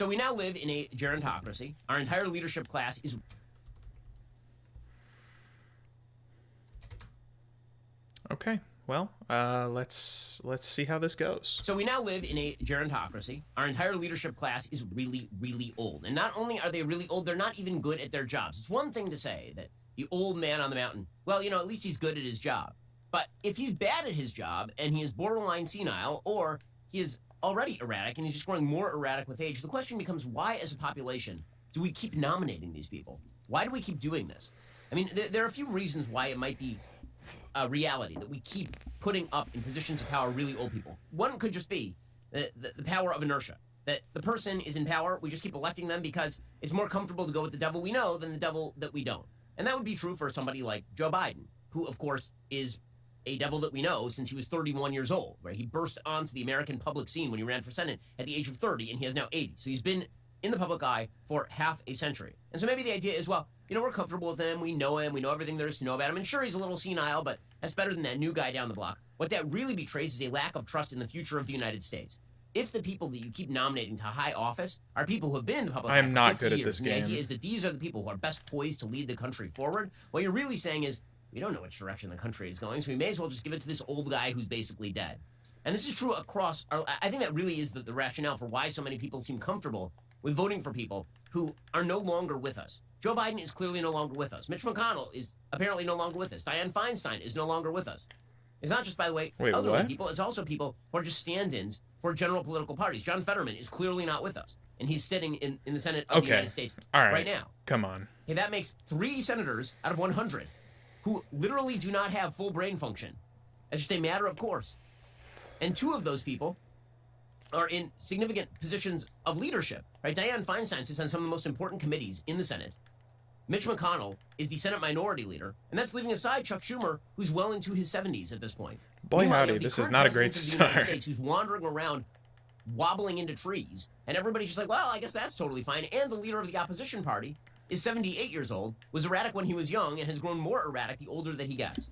So we now live in a gerontocracy. Our entire leadership class is... Okay. Well, let's see how this goes. So we now live in a gerontocracy. Our entire leadership class is really, really old. And not only are they really old, they're not even good at their jobs. It's one thing to say that the old man on the mountain, well, at least he's good at his job. But if he's bad at his job and he is borderline senile, or he is already erratic and he's just growing more erratic with age, the question becomes, why as a population do we keep nominating these people? Why do we keep doing this? I mean, there are a few reasons why it might be a reality that we keep putting up in positions of power really old people. One could just be the power of inertia. That the person is in power, we just keep electing them because it's more comfortable to go with the devil we know than the devil that we don't. And that would be true for somebody like Joe Biden, who, of course, is a devil that we know since he was 31 years old, where he burst onto the American public scene when he ran for Senate at the age of 30, and he is now 80. So he's been in the public eye for half a century. And so maybe the idea is, well, we're comfortable with him, we know everything there is to know about him, and sure, he's a little senile, but that's better than that new guy down the block. What that really betrays is a lack of trust in the future of the United States. If the people that you keep nominating to high office are people who have been in the public eye for 50 years, I'm not good at this game. The idea is that these are the people who are best poised to lead the country forward, what you're really saying is, we don't know which direction the country is going, so we may as well just give it to this old guy who's basically dead. And this is true across I think that really is the rationale for why so many people seem comfortable with voting for people who are no longer with us. Joe Biden is clearly no longer with us. Mitch McConnell is apparently no longer with us. Dianne Feinstein is no longer with us. It's not just, by the way, elderly people. It's also people who are just stand-ins for general political parties. John Fetterman is clearly not with us, and he's sitting in the Senate of the United States right now. Come on. Okay, that makes 3 senators out of 100 who literally do not have full brain function. That's just a matter of course. And 2 of those people are in significant positions of leadership, right? Dianne Feinstein sits on some of the most important committees in the Senate. Mitch McConnell is the Senate Minority Leader, and that's leaving aside Chuck Schumer, who's well into his 70s at this point. Boy, howdy, this is not a great start. States, who's wandering around, wobbling into trees, and everybody's just like, well, I guess that's totally fine. And the leader of the opposition party is 78 years old, was erratic when he was young, and has grown more erratic the older that he gets.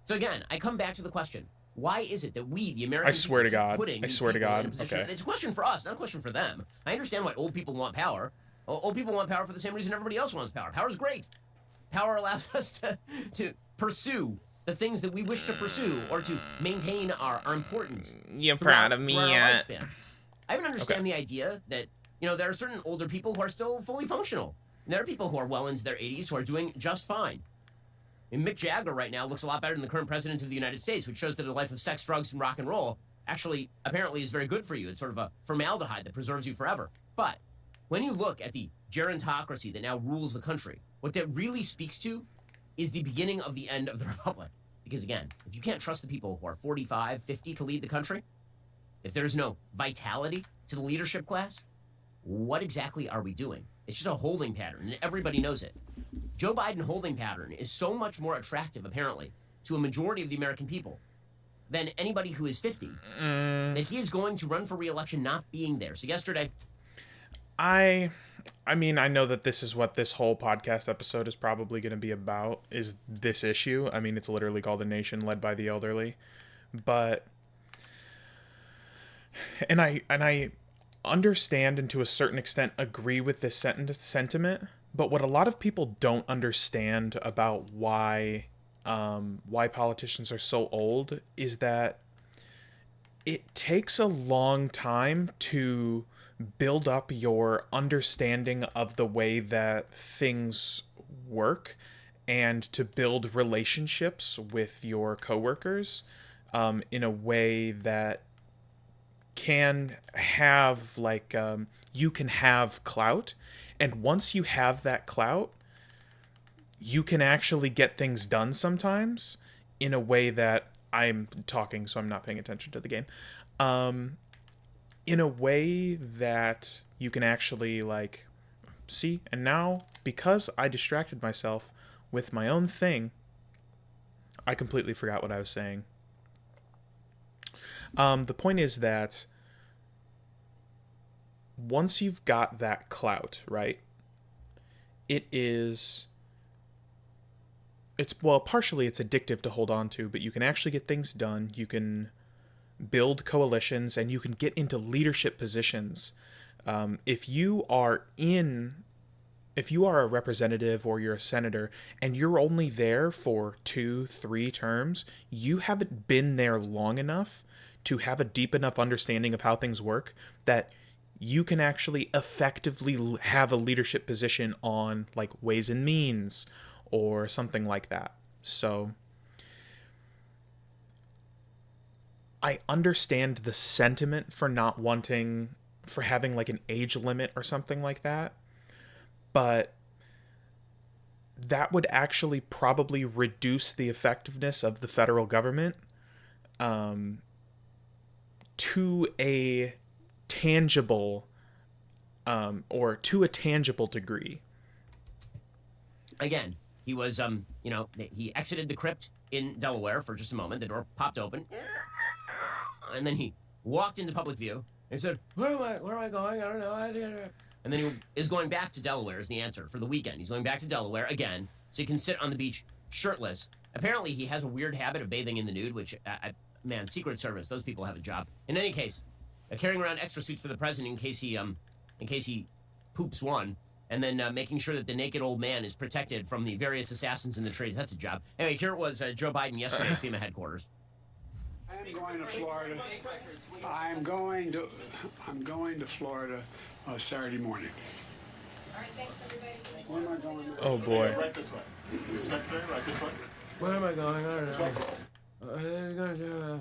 So again, I come back to the question, why is it that we, the American people, swear to God, okay. It's a question for us, not a question for them. I understand why old people want power. Old people want power for the same reason everybody else wants power. Power is great. Power allows us to pursue the things that we wish to pursue, or to maintain our importance. You're proud of me yet? I even understand the idea that, there are certain older people who are still fully functional. And there are people who are well into their 80s who are doing just fine. And Mick Jagger right now looks a lot better than the current president of the United States, which shows that a life of sex, drugs, and rock and roll actually apparently is very good for you. It's sort of a formaldehyde that preserves you forever. But when you look at the gerontocracy that now rules the country, what that really speaks to is the beginning of the end of the republic. Because again, if you can't trust the people who are 45, 50 to lead the country, if there's no vitality to the leadership class, what exactly are we doing? It's just a holding pattern, and everybody knows it. Joe Biden holding pattern is so much more attractive, apparently, to a majority of the American people than anybody who is 50, that he is going to run for re-election not being there. So yesterday... I mean, I know that this is what this whole podcast episode is probably going to be about, is this issue. I mean, it's literally called A Nation Led by the Elderly. But... And I understand and to a certain extent agree with this sentiment, but what a lot of people don't understand about why politicians are so old is that it takes a long time to build up your understanding of the way that things work and to build relationships with your coworkers in a way that can have you can have clout, and once you have that clout, you can actually get things done sometimes in a way that I'm talking, so I'm not paying attention to the game. In a way that you can actually see, and now because I distracted myself with my own thing, I completely forgot what I was saying. The point is that once you've got that clout, right, partially it's addictive to hold on to, but you can actually get things done. You can build coalitions, and you can get into leadership positions If you are a representative or you're a senator and you're only there for 2-3 terms, you haven't been there long enough to have a deep enough understanding of how things work that you can actually effectively have a leadership position on like Ways and Means or something like that. So I understand the sentiment for not wanting, for having like an age limit or something like that, but that would actually probably reduce the effectiveness of the federal government to a tangible degree. Again, he was, he exited the crypt in Delaware for just a moment. The door popped open, and then he walked into public view and said, Where am I going? I don't know. And then he is going back to Delaware is the answer for the weekend. He's going back to Delaware again so he can sit on the beach shirtless. Apparently, he has a weird habit of bathing in the nude, which, man, Secret Service, those people have a job. In any case, carrying around extra suits for the president in case he poops one, and then making sure that the naked old man is protected from the various assassins in the trees. That's a job. Anyway, here it was Joe Biden yesterday at FEMA headquarters. I'm going to Florida. I'm going to Florida Saturday morning. All right, thanks, everybody. Where am I going? Oh boy. Right this way. Secretary, right this way. Where am I going? I don't know.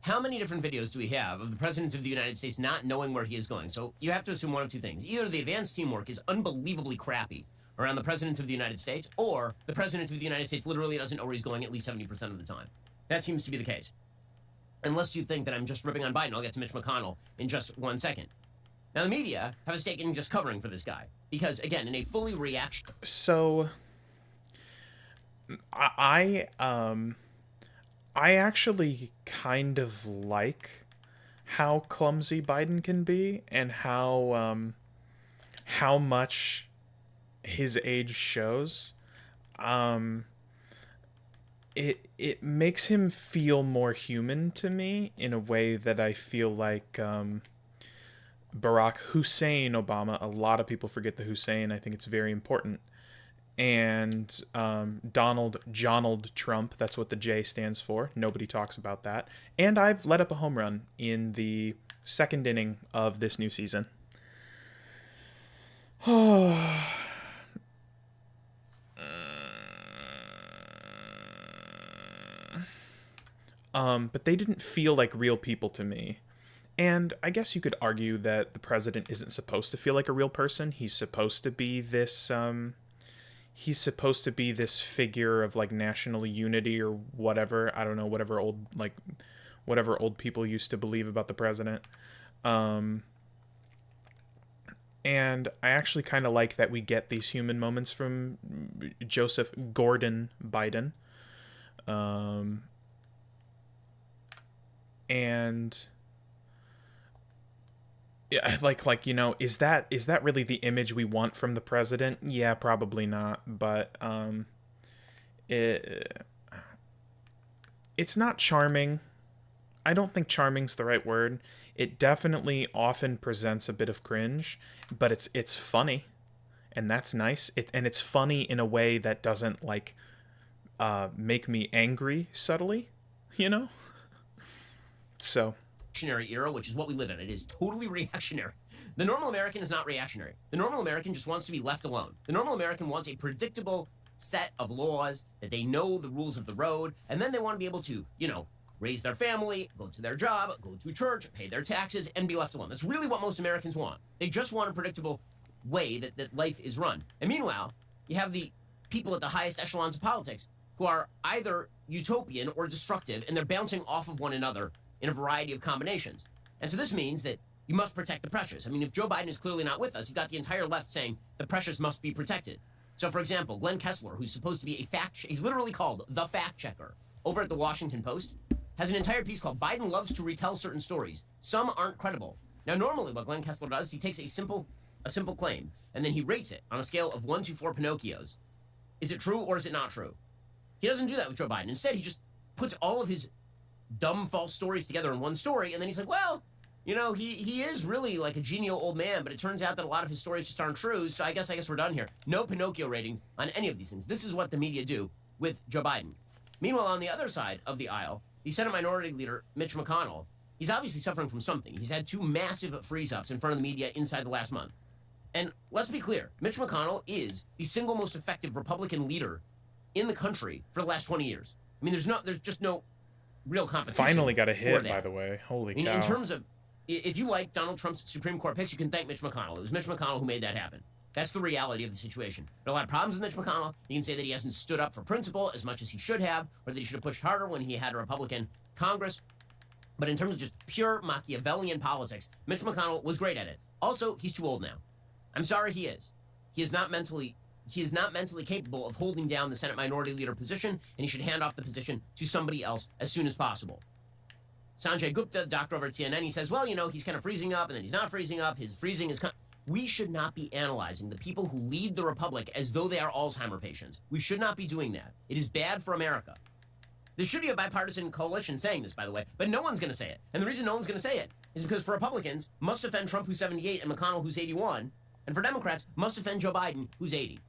How many different videos do we have of the President of the United States not knowing where he is going? So you have to assume one of two things. Either the advanced teamwork is unbelievably crappy around the President of the United States, or the President of the United States literally doesn't know where he's going at least 70% of the time. That seems to be the case. Unless you think that I'm just ripping on Biden, I'll get to Mitch McConnell in just 1 second. Now, the media have a stake in just covering for this guy. Because, again, in a fully reaction... So, I actually kind of like how clumsy Biden can be and how much his age shows. It makes him feel more human to me in a way that I feel like Barack Hussein Obama. A lot of people forget the Hussein. I think it's very important. And Donald Trump, that's what the J stands for. Nobody talks about that. And I've let up a home run in the second inning of this new season. But they didn't feel like real people to me. And I guess you could argue that the president isn't supposed to feel like a real person. He's supposed to be this figure of like national unity or whatever. I don't know, whatever old people used to believe about the president. And I actually kind of like that we get these human moments from Joseph Gordon Biden. And yeah, like is that really the image we want from the president? Yeah, probably not. But it's not charming. I don't think charming's the right word. It definitely often presents a bit of cringe, but it's funny, and that's nice. It's funny in a way that doesn't like make me angry subtly, So. Reactionary era, which is what we live in. It is totally reactionary. The normal American is not reactionary. The normal American just wants to be left alone. The normal American wants a predictable set of laws that they know the rules of the road, and then they want to be able to, raise their family, go to their job, go to church, pay their taxes, and be left alone. That's really what most Americans want. They just want a predictable way that life is run. And meanwhile, you have the people at the highest echelons of politics who are either utopian or destructive, and they're bouncing off of one another in a variety of combinations. And so this means that you must protect the precious. I mean, if Joe Biden is clearly not with us, you've got the entire left saying the precious must be protected. So, for example, Glenn Kessler, who's supposed to be he's literally called the fact checker over at the Washington Post, has an entire piece called Biden Loves to Retell Certain Stories. Some aren't credible. Now, normally what Glenn Kessler does, he takes a simple claim, and then he rates it on a scale of 1 to 4 Pinocchios. Is it true or is it not true? He doesn't do that with Joe Biden. Instead, he just puts all of his dumb false stories together in one story, and then he's like, well, You know, he is really like a genial old man, but it turns out that a lot of his stories just aren't true. So I guess we're done here. No Pinocchio ratings on any of these things. This is what the media do with Joe Biden. Meanwhile, on the other side of the aisle, the Senate Minority Leader Mitch McConnell, he's obviously suffering from something. He's had 2 massive freeze-ups in front of the media inside the last month. And let's be clear, Mitch McConnell is the single most effective Republican leader in the country for the last 20 years. I mean, there's just no real competition. Finally got a for hit, that. by the way. Holy cow. In terms of, if you like Donald Trump's Supreme Court picks, you can thank Mitch McConnell. It was Mitch McConnell who made that happen. That's the reality of the situation. There are a lot of problems with Mitch McConnell. You can say that he hasn't stood up for principle as much as he should have, or that he should have pushed harder when he had a Republican Congress. But in terms of just pure Machiavellian politics, Mitch McConnell was great at it. Also, he's too old now. I'm sorry, he is. He is not mentally capable of holding down the Senate Minority Leader position, and he should hand off the position to somebody else as soon as possible. Sanjay Gupta, doctor over at CNN, he says, well, you know, he's kind of freezing up, and then he's not freezing up. His freezing is... We should not be analyzing the people who lead the Republic as though they are Alzheimer patients. We should not be doing that. It is bad for America. There should be a bipartisan coalition saying this, by the way, but no one's going to say it. And the reason no one's going to say it is because for Republicans, must defend Trump, who's 78, and McConnell, who's 81. And for Democrats, must defend Joe Biden, who's 80.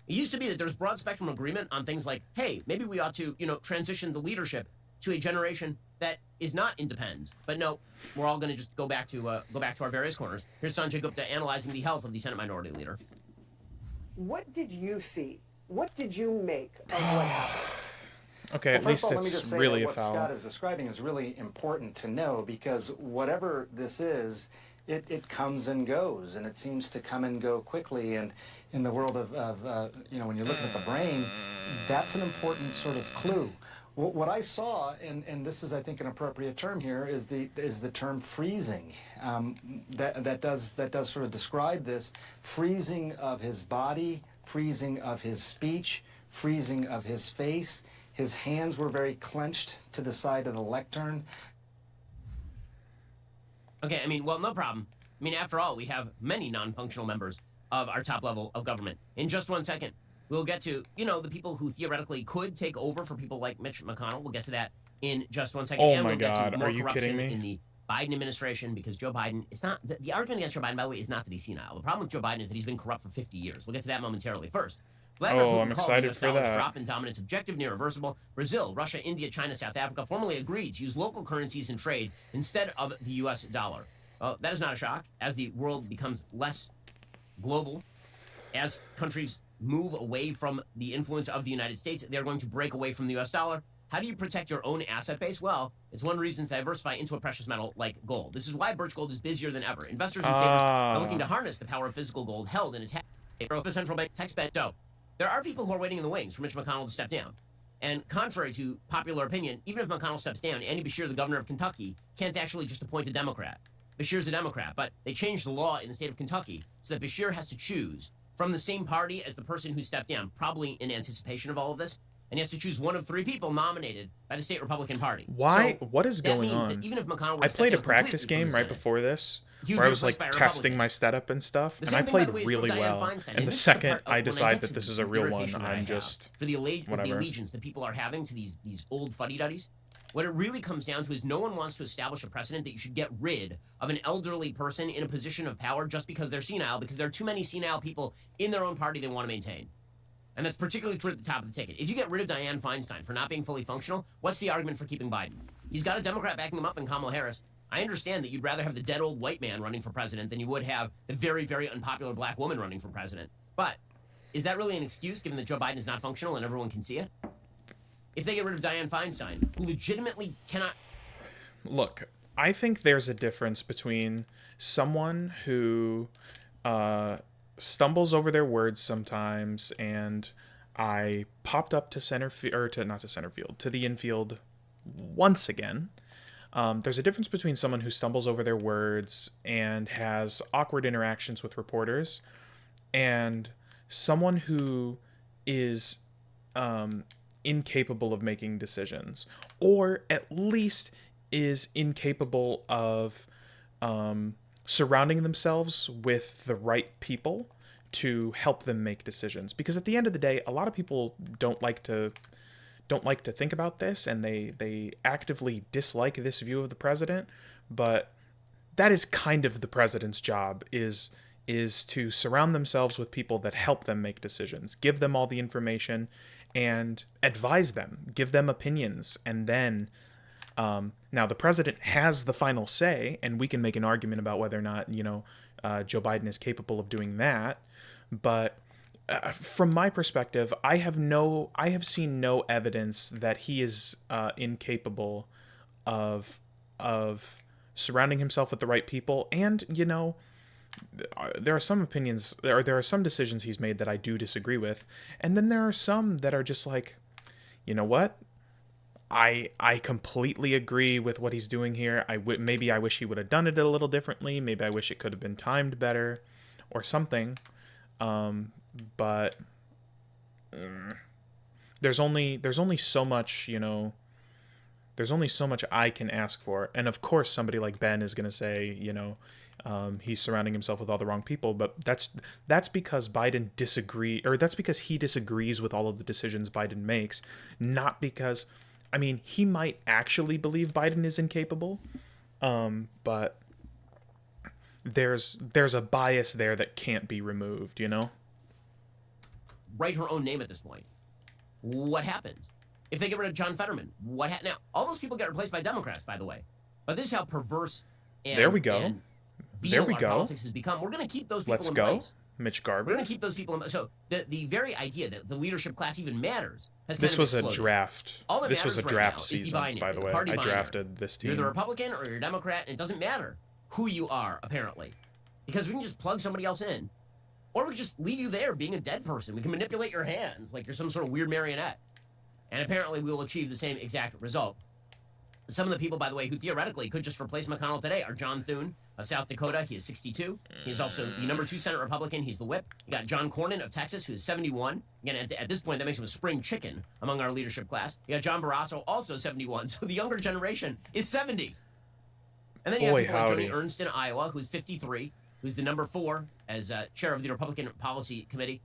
It used to be that there's broad spectrum agreement on things like, hey, maybe we ought to, transition the leadership to a generation that is not independent. But no, we're all going to just go back to our various corners. Here's Sanjay Gupta analyzing the health of the Senate Minority Leader. What did you see? What did you make of what happened? Okay, Well, at least first of all, let me just it's say really that a what foul. Scott is describing is really important to know, because whatever this is, it comes and goes, and it seems to come and go quickly. And in the world of when you're looking at the brain, that's an important sort of clue. What I saw, and this is, I think, an appropriate term here, is the term freezing. That does sort of describe this freezing of his body, freezing of his speech, freezing of his face. His hands were very clenched to the side of the lectern. Okay, no problem. After all, we have many non-functional members of our top level of government. In just 1 second, we'll get to, the people who theoretically could take over for people like Mitch McConnell. We'll get to that in just 1 second. Oh and my we'll get God, to more are you corruption kidding me? in the Biden administration, because Joe Biden, it's not, the argument against Joe Biden, by the way, is not that he's senile. The problem with Joe Biden is that he's been corrupt for 50 years. We'll get to that momentarily. First, Vladimir Putin I'm called excited the US for dollar's that. drop in dominance objective and irreversible. Brazil, Russia, India, China, South Africa formally agreed to use local currencies in trade instead of the US dollar. That is not a shock. As the world becomes less global, as countries move away from the influence of the United States, they're going to break away from the US dollar. How do you protect your own asset base? Well, it's one reason to diversify into a precious metal like gold. This is why Birch Gold is busier than ever. Investors and savers are looking to harness the power of physical gold held in a the central bank tax bench. So there are people who are waiting in the wings for Mitch McConnell to step down. And contrary to popular opinion, even if McConnell steps down, Andy Beshear, the governor of Kentucky, can't actually just appoint a Democrat. Beshear's a Democrat, but they changed the law in the state of Kentucky so that Beshear has to choose from the same party as the person who stepped down, probably in anticipation of all of this. And he has to choose one of 3 people nominated by the state Republican Party. Why? So what is that going means on? that even if McConnell were I to step played a down practice completely from game the right Senate, before this he would where I be was like replaced by a testing Republican. my setup and stuff, The and same I thing, by played the way, is really true of Dianne well. Feinstein. And the this is second part of I when decide get that to this is the a real one, irritation that I I'm have just for the whatever. allegiance that people are having to these old fuddy-duddies. What it really comes down to is no one wants to establish a precedent that you should get rid of an elderly person in a position of power just because they're senile, because there are too many senile people in their own party they want to maintain. And that's particularly true at the top of the ticket. If you get rid of Dianne Feinstein for not being fully functional, what's the argument for keeping Biden? He's got a Democrat backing him up in Kamala Harris. I understand that you'd rather have the dead old white man running for president than you would have the very, very unpopular black woman running for president. But is that really an excuse, given that Joe Biden is not functional and everyone can see it? If they get rid of Dianne Feinstein, who legitimately cannot... Look, I think there's a difference between someone who stumbles over their words sometimes, and I popped up to center field, or not to center field, to the infield once again. There's a difference between someone who stumbles over their words and has awkward interactions with reporters, and someone who is incapable of making decisions, or at least is incapable of surrounding themselves with the right people to help them make decisions. Because at the end of the day, a lot of people don't like to think about this, and they actively dislike this view of the president. but that is kind of the president's job, is to surround themselves with people that help them make decisions, give them all the information, and advise them, give them opinions, and then now the president has the final say, and we can make an argument about whether or not Joe Biden is capable of doing that. But from my perspective, I have seen no evidence that he is incapable of surrounding himself with the right people. And there are some opinions, or there are some decisions he's made that I do disagree with, and then there are some that are just like, you know what? I completely agree with what he's doing here. Maybe I wish he would have done it a little differently. Maybe I wish it could have been timed better, or something. But there's only so much, there's only so much I can ask for. And of course, somebody like Ben is going to say, he's surrounding himself with all the wrong people. But that's because that's because he disagrees with all of the decisions Biden makes, not because, I mean, he might actually believe Biden is incapable, but there's a bias there that can't be removed, Write her own name at this point. What happens? If they get rid of John Fetterman, now, all those people get replaced by Democrats, by the way. But this is how perverse and there we go. And there we our go. politics has become. We're going to keep those people Let's in go. place. Mitch We're Garber. going to keep those people in. So the very idea that the leadership class even matters has This kind of was a exploded. draft. All that This was a matters right draft now is the season, binary, by the way. party I binary. drafted this team. You're the Republican or you're a Democrat, and it doesn't matter who you are, apparently. Because we can just plug somebody else in. Or we can just leave you there being a dead person. We can manipulate your hands like you're some sort of weird marionette. And apparently we will achieve the same exact result. Some of the people, by the way, who theoretically could just replace McConnell today are John Thune of South Dakota. He is 62. He is also the number 2 Senate Republican. He's the whip. You got John Cornyn of Texas, who is 71. Again, at this point, that makes him a spring chicken among our leadership class. You got John Barrasso, also 71. So the younger generation is 70. And then you have people like Joni Ernst in Iowa, who's 53, who's the number 4 as chair of the Republican Policy Committee.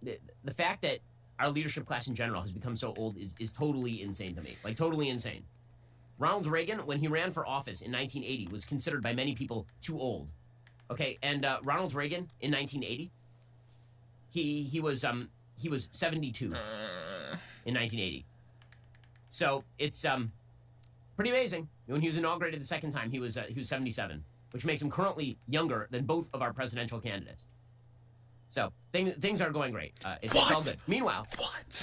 The fact that our leadership class in general has become so old is totally insane to me. Like, totally insane. Ronald Reagan, when he ran for office in 1980, was considered by many people too old. Okay, and Ronald Reagan in 1980, he was 72 in 1980. So it's pretty amazing. When he was inaugurated the second time, he was 77, which makes him currently younger than both of our presidential candidates. So things are going great. It's all good. Meanwhile,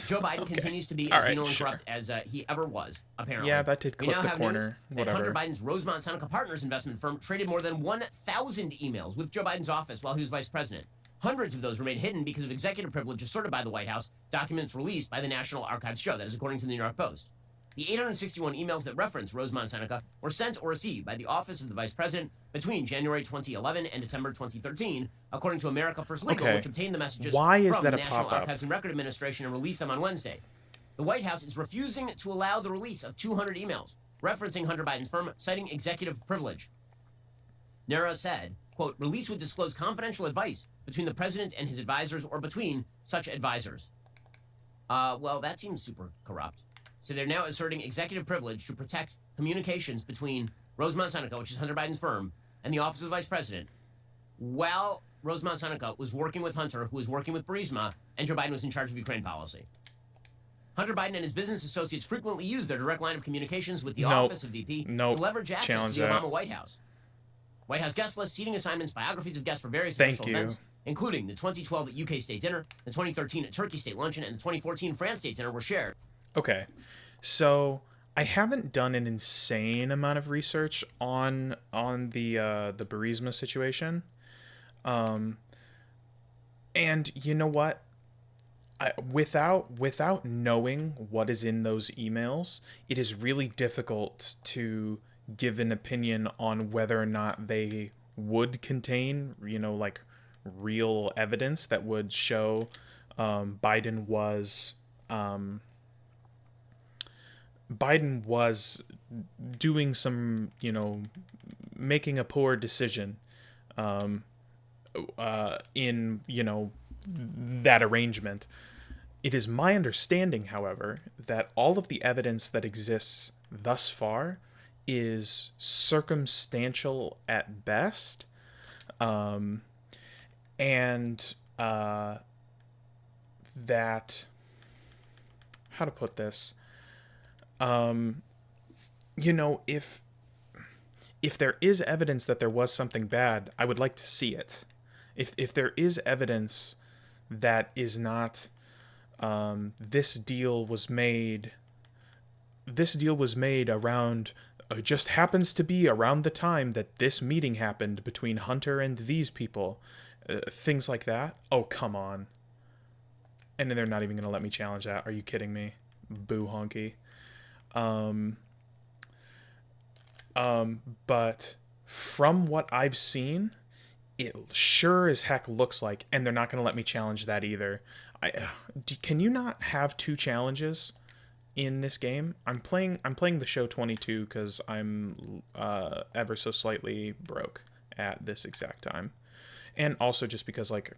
Joe Biden continues to be as venal and corrupt as he ever was, apparently. Yeah, that did clip we now the have corner. News that Hunter Biden's Rosemont Seneca Partners investment firm traded more than 1,000 emails with Joe Biden's office while he was vice president. Hundreds of those remain hidden because of executive privilege asserted by the White House, documents released by the National Archives show. That is according to the New York Post. The 861 emails that reference Rosemont Seneca were sent or received by the Office of the Vice President between January 2011 and December 2013, according to America First Legal, which obtained the messages from the National Archives and Record Administration and released them on Wednesday. The White House is refusing to allow the release of 200 emails referencing Hunter Biden's firm, citing executive privilege. NARA said, quote, release would disclose confidential advice between the president and his advisors or between such advisors. Well, that seems super corrupt. So they're now asserting executive privilege to protect communications between Rosemont Seneca, which is Hunter Biden's firm, and the Office of the Vice President, while Rosemont Seneca was working with Hunter, who was working with Burisma, and Joe Biden was in charge of Ukraine policy. Hunter Biden and his business associates frequently use their direct line of communications with the Office of VP to leverage access to the Obama White House. White House guest list, seating assignments, biographies of guests for various official events, including the 2012 UK State Dinner, the 2013 Turkey State Luncheon, and the 2014 France State Dinner were shared. Okay, so I haven't done an insane amount of research on the Burisma situation, and you know what? Without knowing what is in those emails, it is really difficult to give an opinion on whether or not they would contain, like real evidence that would show Biden was doing some, making a poor decision in, that arrangement. It is my understanding, however, that all of the evidence that exists thus far is circumstantial at best, and that, how to put this, you know, if there is evidence that there was something bad, I would like to see it. If there is evidence that is not, this deal was made around, just happens to be around the time that this meeting happened between Hunter and these people, things like that. Oh, come on. And they're not even going to let me challenge that. Are you kidding me? Boo honky. But from what I've seen, it sure as heck looks like, and they're not going to let me challenge that either. Can you not have two challenges in this game? I'm playing the show 22 because I'm ever so slightly broke at this exact time, and also just because, like,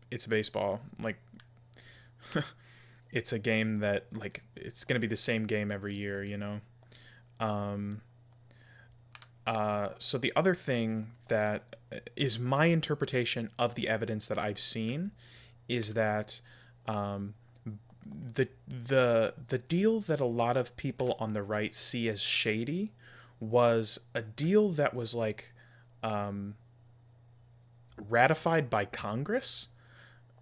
it's baseball. Like, it's a game that, like, it's gonna be the same game every year, you know. So the other thing that is my interpretation of the evidence that I've seen is that the deal that a lot of people on the right see as shady was a deal that was, like, ratified by Congress.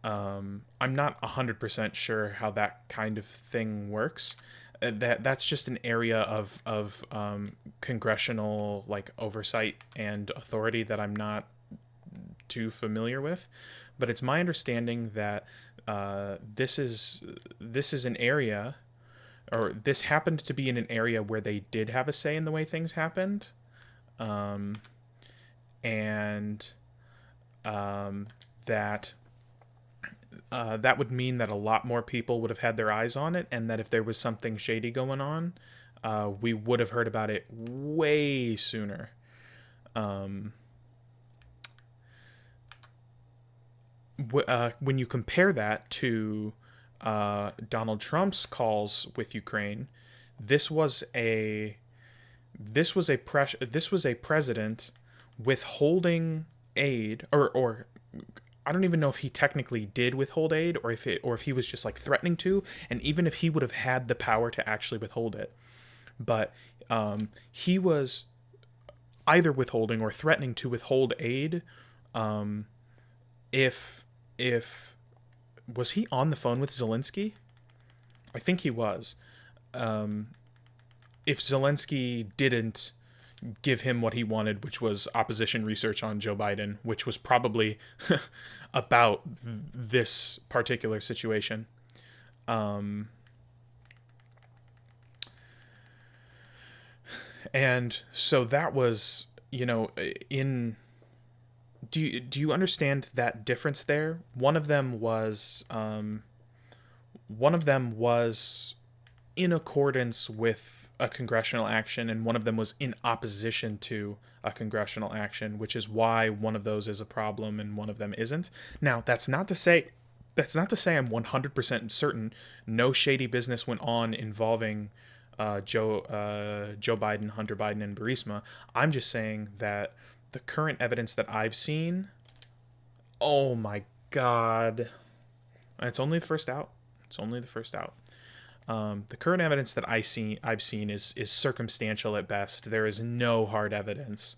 I'm not 100% sure how that kind of thing works. That's just an area of congressional, like, oversight and authority that I'm not too familiar with. But it's my understanding that this is an area, or this happened to be in an area where they did have a say in the way things happened, and that would mean that a lot more people would have had their eyes on it, and that if there was something shady going on, we would have heard about it way sooner. When you compare that to Donald Trump's calls with Ukraine, this was a president withholding aid, or I don't even know if he technically did withhold aid, or if he was just, like, threatening to, and even if he would have had the power to actually withhold it. But he was either withholding or threatening to withhold aid. If was he on the phone with Zelensky? I think he was. If Zelensky didn't give him what he wanted, which was opposition research on Joe Biden, which was probably about this particular situation. And so that was, you know, do you understand that difference there? One of them was in accordance with a congressional action, and one of them was in opposition to a congressional action, which is why one of those is a problem and one of them isn't. Now, that's not to say I'm 100% certain no shady business went on involving Joe Biden, Hunter Biden, and Burisma. I'm just saying that the current evidence that I've seen, oh my God, it's only the first out. The current evidence that I've seen is circumstantial at best. There is no hard evidence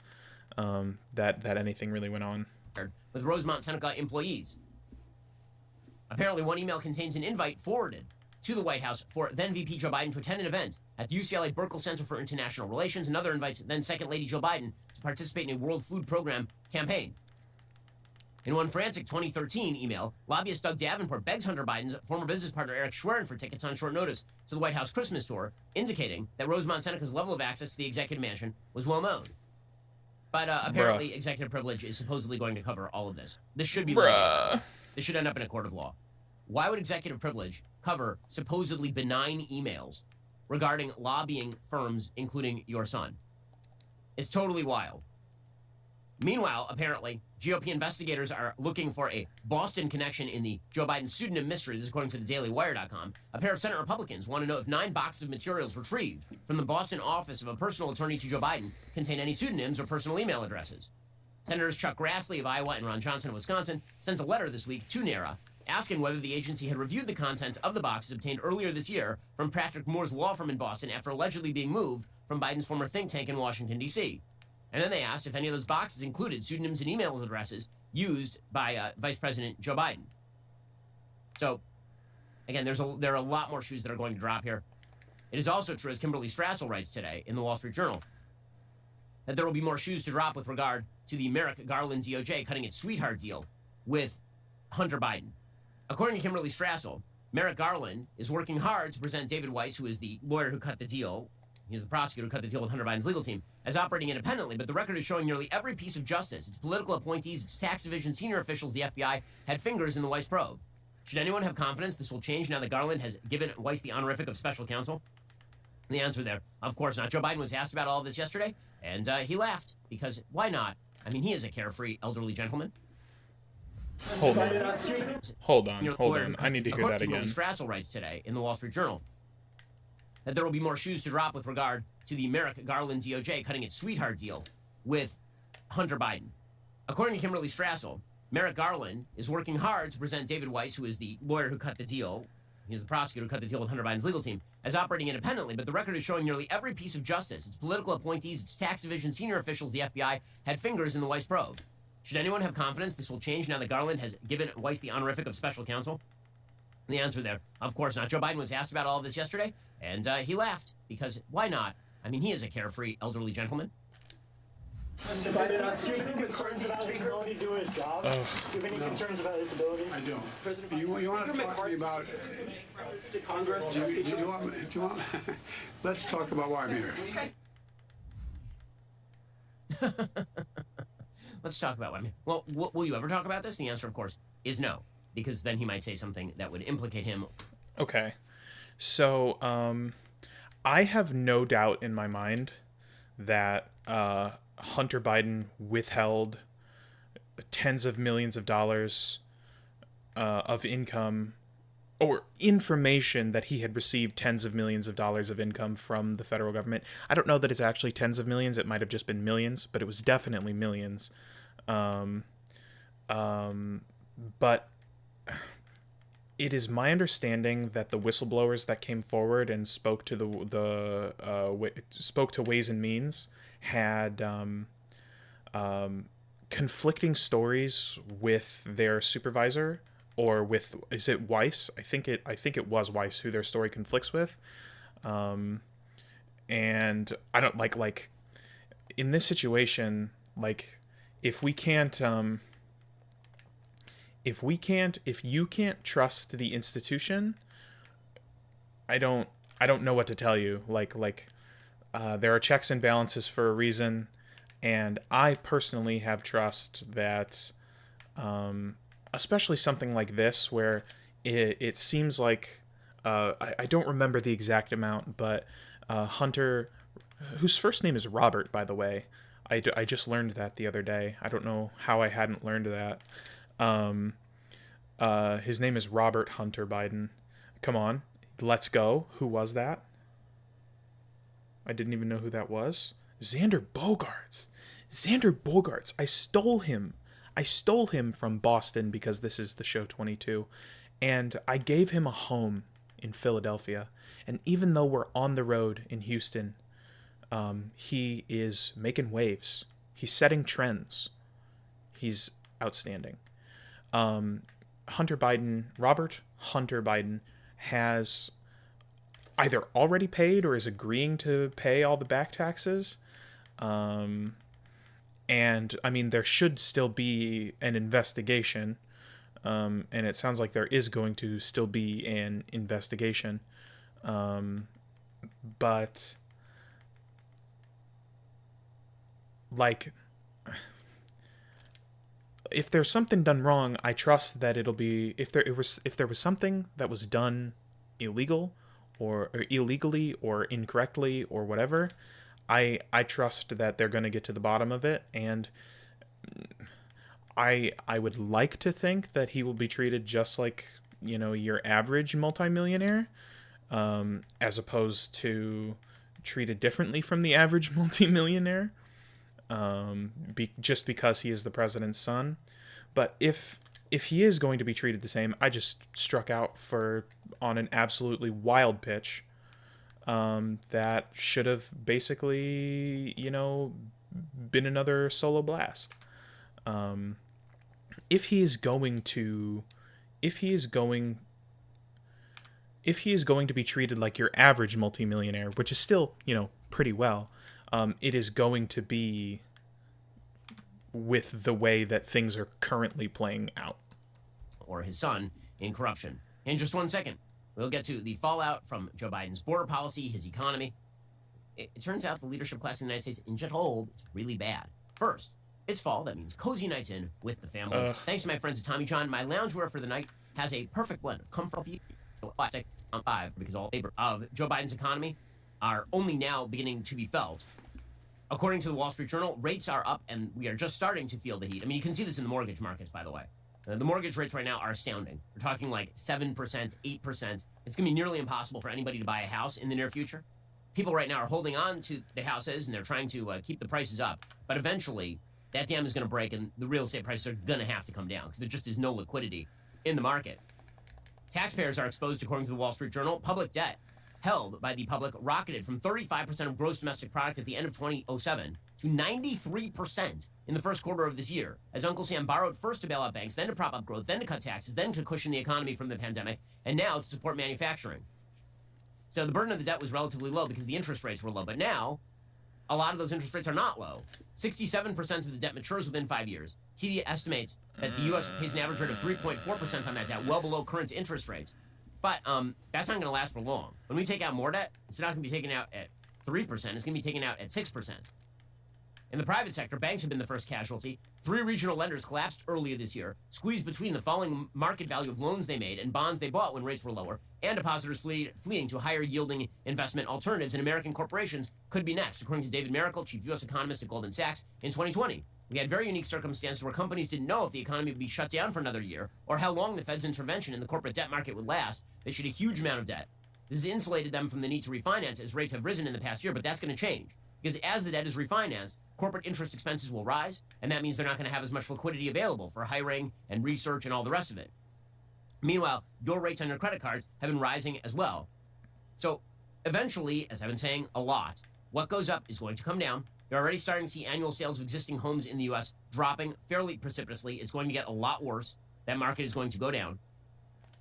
that anything really went on. With Rosemont Seneca employees. Apparently, one email contains an invite forwarded to the White House for then VP Joe Biden to attend an event at the UCLA Berkeley Center for International Relations. Another invites then Second Lady Joe Biden to participate in a World Food Program campaign. In one frantic 2013 email, lobbyist Doug Davenport begs Hunter Biden's former business partner Eric Schwerin for tickets on short notice to the White House Christmas tour, indicating that Rosemont Seneca's level of access to the executive mansion was well known. But apparently, executive privilege is supposedly going to cover all of this. This should be litigated. This should end up in a court of law. Why would executive privilege cover supposedly benign emails regarding lobbying firms, including your son? It's totally wild. Meanwhile, apparently, GOP investigators are looking for a Boston connection in the Joe Biden pseudonym mystery. This is according to the DailyWire.com. A pair of Senate Republicans want to know if 9 boxes of materials retrieved from the Boston office of a personal attorney to Joe Biden contain any pseudonyms or personal email addresses. Senators Chuck Grassley of Iowa and Ron Johnson of Wisconsin sent a letter this week to NARA asking whether the agency had reviewed the contents of the boxes obtained earlier this year from Patrick Moore's law firm in Boston after allegedly being moved from Biden's former think tank in Washington, D.C. And then they asked if any of those boxes included pseudonyms and email addresses used by Vice President Joe Biden. So, again, there are a lot more shoes that are going to drop here. It is also true, as Kimberly Strassel writes today in the Wall Street Journal, that there will be more shoes to drop with regard to the Merrick Garland DOJ cutting its sweetheart deal with Hunter Biden. According to Kimberly Strassel, Merrick Garland is working hard to present David Weiss, who is the lawyer who cut the deal, he's the prosecutor who cut the deal with Hunter Biden's legal team, as operating independently, but the record is showing nearly every piece of justice, its political appointees, its tax division, senior officials, the FBI, had fingers in the Weiss probe. Should anyone have confidence this will change now that Garland has given Weiss the honorific of special counsel? The answer there, of course not. Joe Biden was asked about all of this yesterday, and he laughed, because why not? I mean, he is a carefree elderly gentleman. Hold on. I need to hear that again. Strassel writes today in the Wall Street Journal that there will be more shoes to drop with regard to the Merrick Garland DOJ cutting its sweetheart deal with Hunter Biden. According to Kimberly Strassel, Merrick Garland is working hard to present David Weiss, who is the lawyer who cut the deal, he's the prosecutor who cut the deal with Hunter Biden's legal team, as operating independently, but the record is showing nearly every piece of justice, its political appointees, its tax division, senior officials, the FBI, had fingers in the Weiss probe. Should anyone have confidence this will change now that Garland has given Weiss the honorific of special counsel? The answer there, of course not. Joe Biden was asked about all of this yesterday, and he laughed, because why not? I mean, he is a carefree elderly gentleman. Mr. Biden, speaking concerns about his ability to do his job. Do you have any concerns about his ability? I don't. President You want to talk to me about? To Congress. Do you want? Let's talk about why I'm here. Let's talk about what I mean. Well, will you ever talk about this? The answer, of course, is no, because then he might say something that would implicate him. Okay. So, I have no doubt in my mind that Hunter Biden withheld tens of millions of dollars of income or information that he had received tens of millions of dollars of income from the federal government. I don't know that it's actually tens of millions. It might have just been millions, but it was definitely millions. But it is my understanding that the whistleblowers that came forward and spoke to spoke to Ways and Means had conflicting stories with their supervisor, or with, is it Weiss? I think it was Weiss who their story conflicts with. And I don't like in this situation, like if you can't trust the institution, I don't know what to tell you. There are checks and balances for a reason, and I personally have trust that, especially something like this, where it seems like, I don't remember the exact amount, but Hunter, whose first name is Robert, by the way, I just learned that the other day. I don't know how I hadn't learned that. His name is Robert Hunter Biden. Come on, let's go. Who was that? I didn't even know who that was. Xander Bogaerts. I stole him from Boston, because this is the show 22, and I gave him a home in Philadelphia. And even though we're on the road in Houston, he is making waves. He's setting trends. He's outstanding. Robert Hunter Biden has either already paid or is agreeing to pay all the back taxes. And I mean, there should still be an investigation. And it sounds like there is going to still be an investigation. But if there's something done wrong, I trust that it'll be, if there was something that was done illegal or illegally or incorrectly or whatever, I trust that they're going to get to the bottom of it. And I would like to think that he will be treated just like, your average multimillionaire, as opposed to treated differently from the average multimillionaire, just because he is the president's son. But if he is going to be treated the same, I just struck out on an absolutely wild pitch, that should have basically, been another solo blast. If he is going to be treated like your average multimillionaire, which is still, pretty well, it is going to be with the way that things are currently playing out. Or his son in corruption. In just 1 second, we'll get to the fallout from Joe Biden's border policy, his economy. It turns out the leadership class in the United States, in general, it's really bad. First, it's fall. That means cozy nights in with the family. Thanks to my friends at Tommy John, my loungewear for the night has a perfect blend of comfort, plastic, on 5, because all labor of Joe Biden's economy are only now beginning to be felt. According to the Wall Street Journal, rates are up, and we are just starting to feel the heat. I mean, you can see this in the mortgage markets, by the way. The mortgage rates right now are astounding. We're talking like 7%, 8%. It's going to be nearly impossible for anybody to buy a house in the near future. People right now are holding on to the houses, and they're trying to keep the prices up. But eventually, that dam is going to break, and the real estate prices are going to have to come down because there just is no liquidity in the market. Taxpayers are exposed, according to the Wall Street Journal. Public debt held by the public rocketed from 35% of gross domestic product at the end of 2007 to 93% in the first quarter of this year, as Uncle Sam borrowed first to bail out banks, then to prop up growth, then to cut taxes, then to cushion the economy from the pandemic, and now to support manufacturing. So the burden of the debt was relatively low because the interest rates were low. But now, a lot of those interest rates are not low. 67% of the debt matures within 5 years. TD estimates that the U.S. pays an average rate of 3.4% on that debt, well below current interest rates. But that's not going to last for long. When we take out more debt, it's not going to be taken out at 3%. It's going to be taken out at 6%. In the private sector, banks have been the first casualty. 3 regional lenders collapsed earlier this year, squeezed between the falling market value of loans they made and bonds they bought when rates were lower, and depositors fleeing to higher-yielding investment alternatives, and American corporations could be next, according to David Miracle, chief U.S. economist at Goldman Sachs. In 2020, we had very unique circumstances where companies didn't know if the economy would be shut down for another year or how long the Fed's intervention in the corporate debt market would last. They issued a huge amount of debt. This has insulated them from the need to refinance as rates have risen in the past year, but that's going to change. Because as the debt is refinanced, corporate interest expenses will rise, and that means they're not going to have as much liquidity available for hiring and research and all the rest of it. Meanwhile, your rates on your credit cards have been rising as well. So eventually, as I've been saying a lot, what goes up is going to come down. You're already starting to see annual sales of existing homes in the U.S. dropping fairly precipitously. It's going to get a lot worse. That market is going to go down.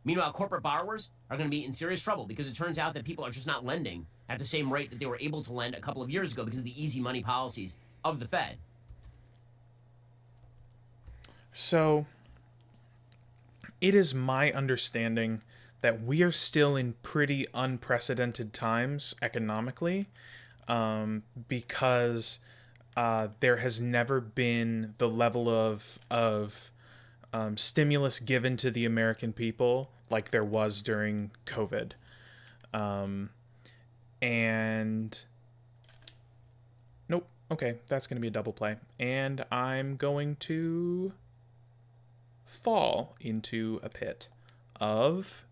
Meanwhile, corporate borrowers are going to be in serious trouble because it turns out that people are just not lending at the same rate that they were able to lend a couple of years ago because of the easy money policies of the Fed. So, it is my understanding that we are still in pretty unprecedented times economically, because there has never been the level of stimulus given to the American people like there was during COVID. And nope. Okay, that's going to be a double play. And I'm going to fall into a pit of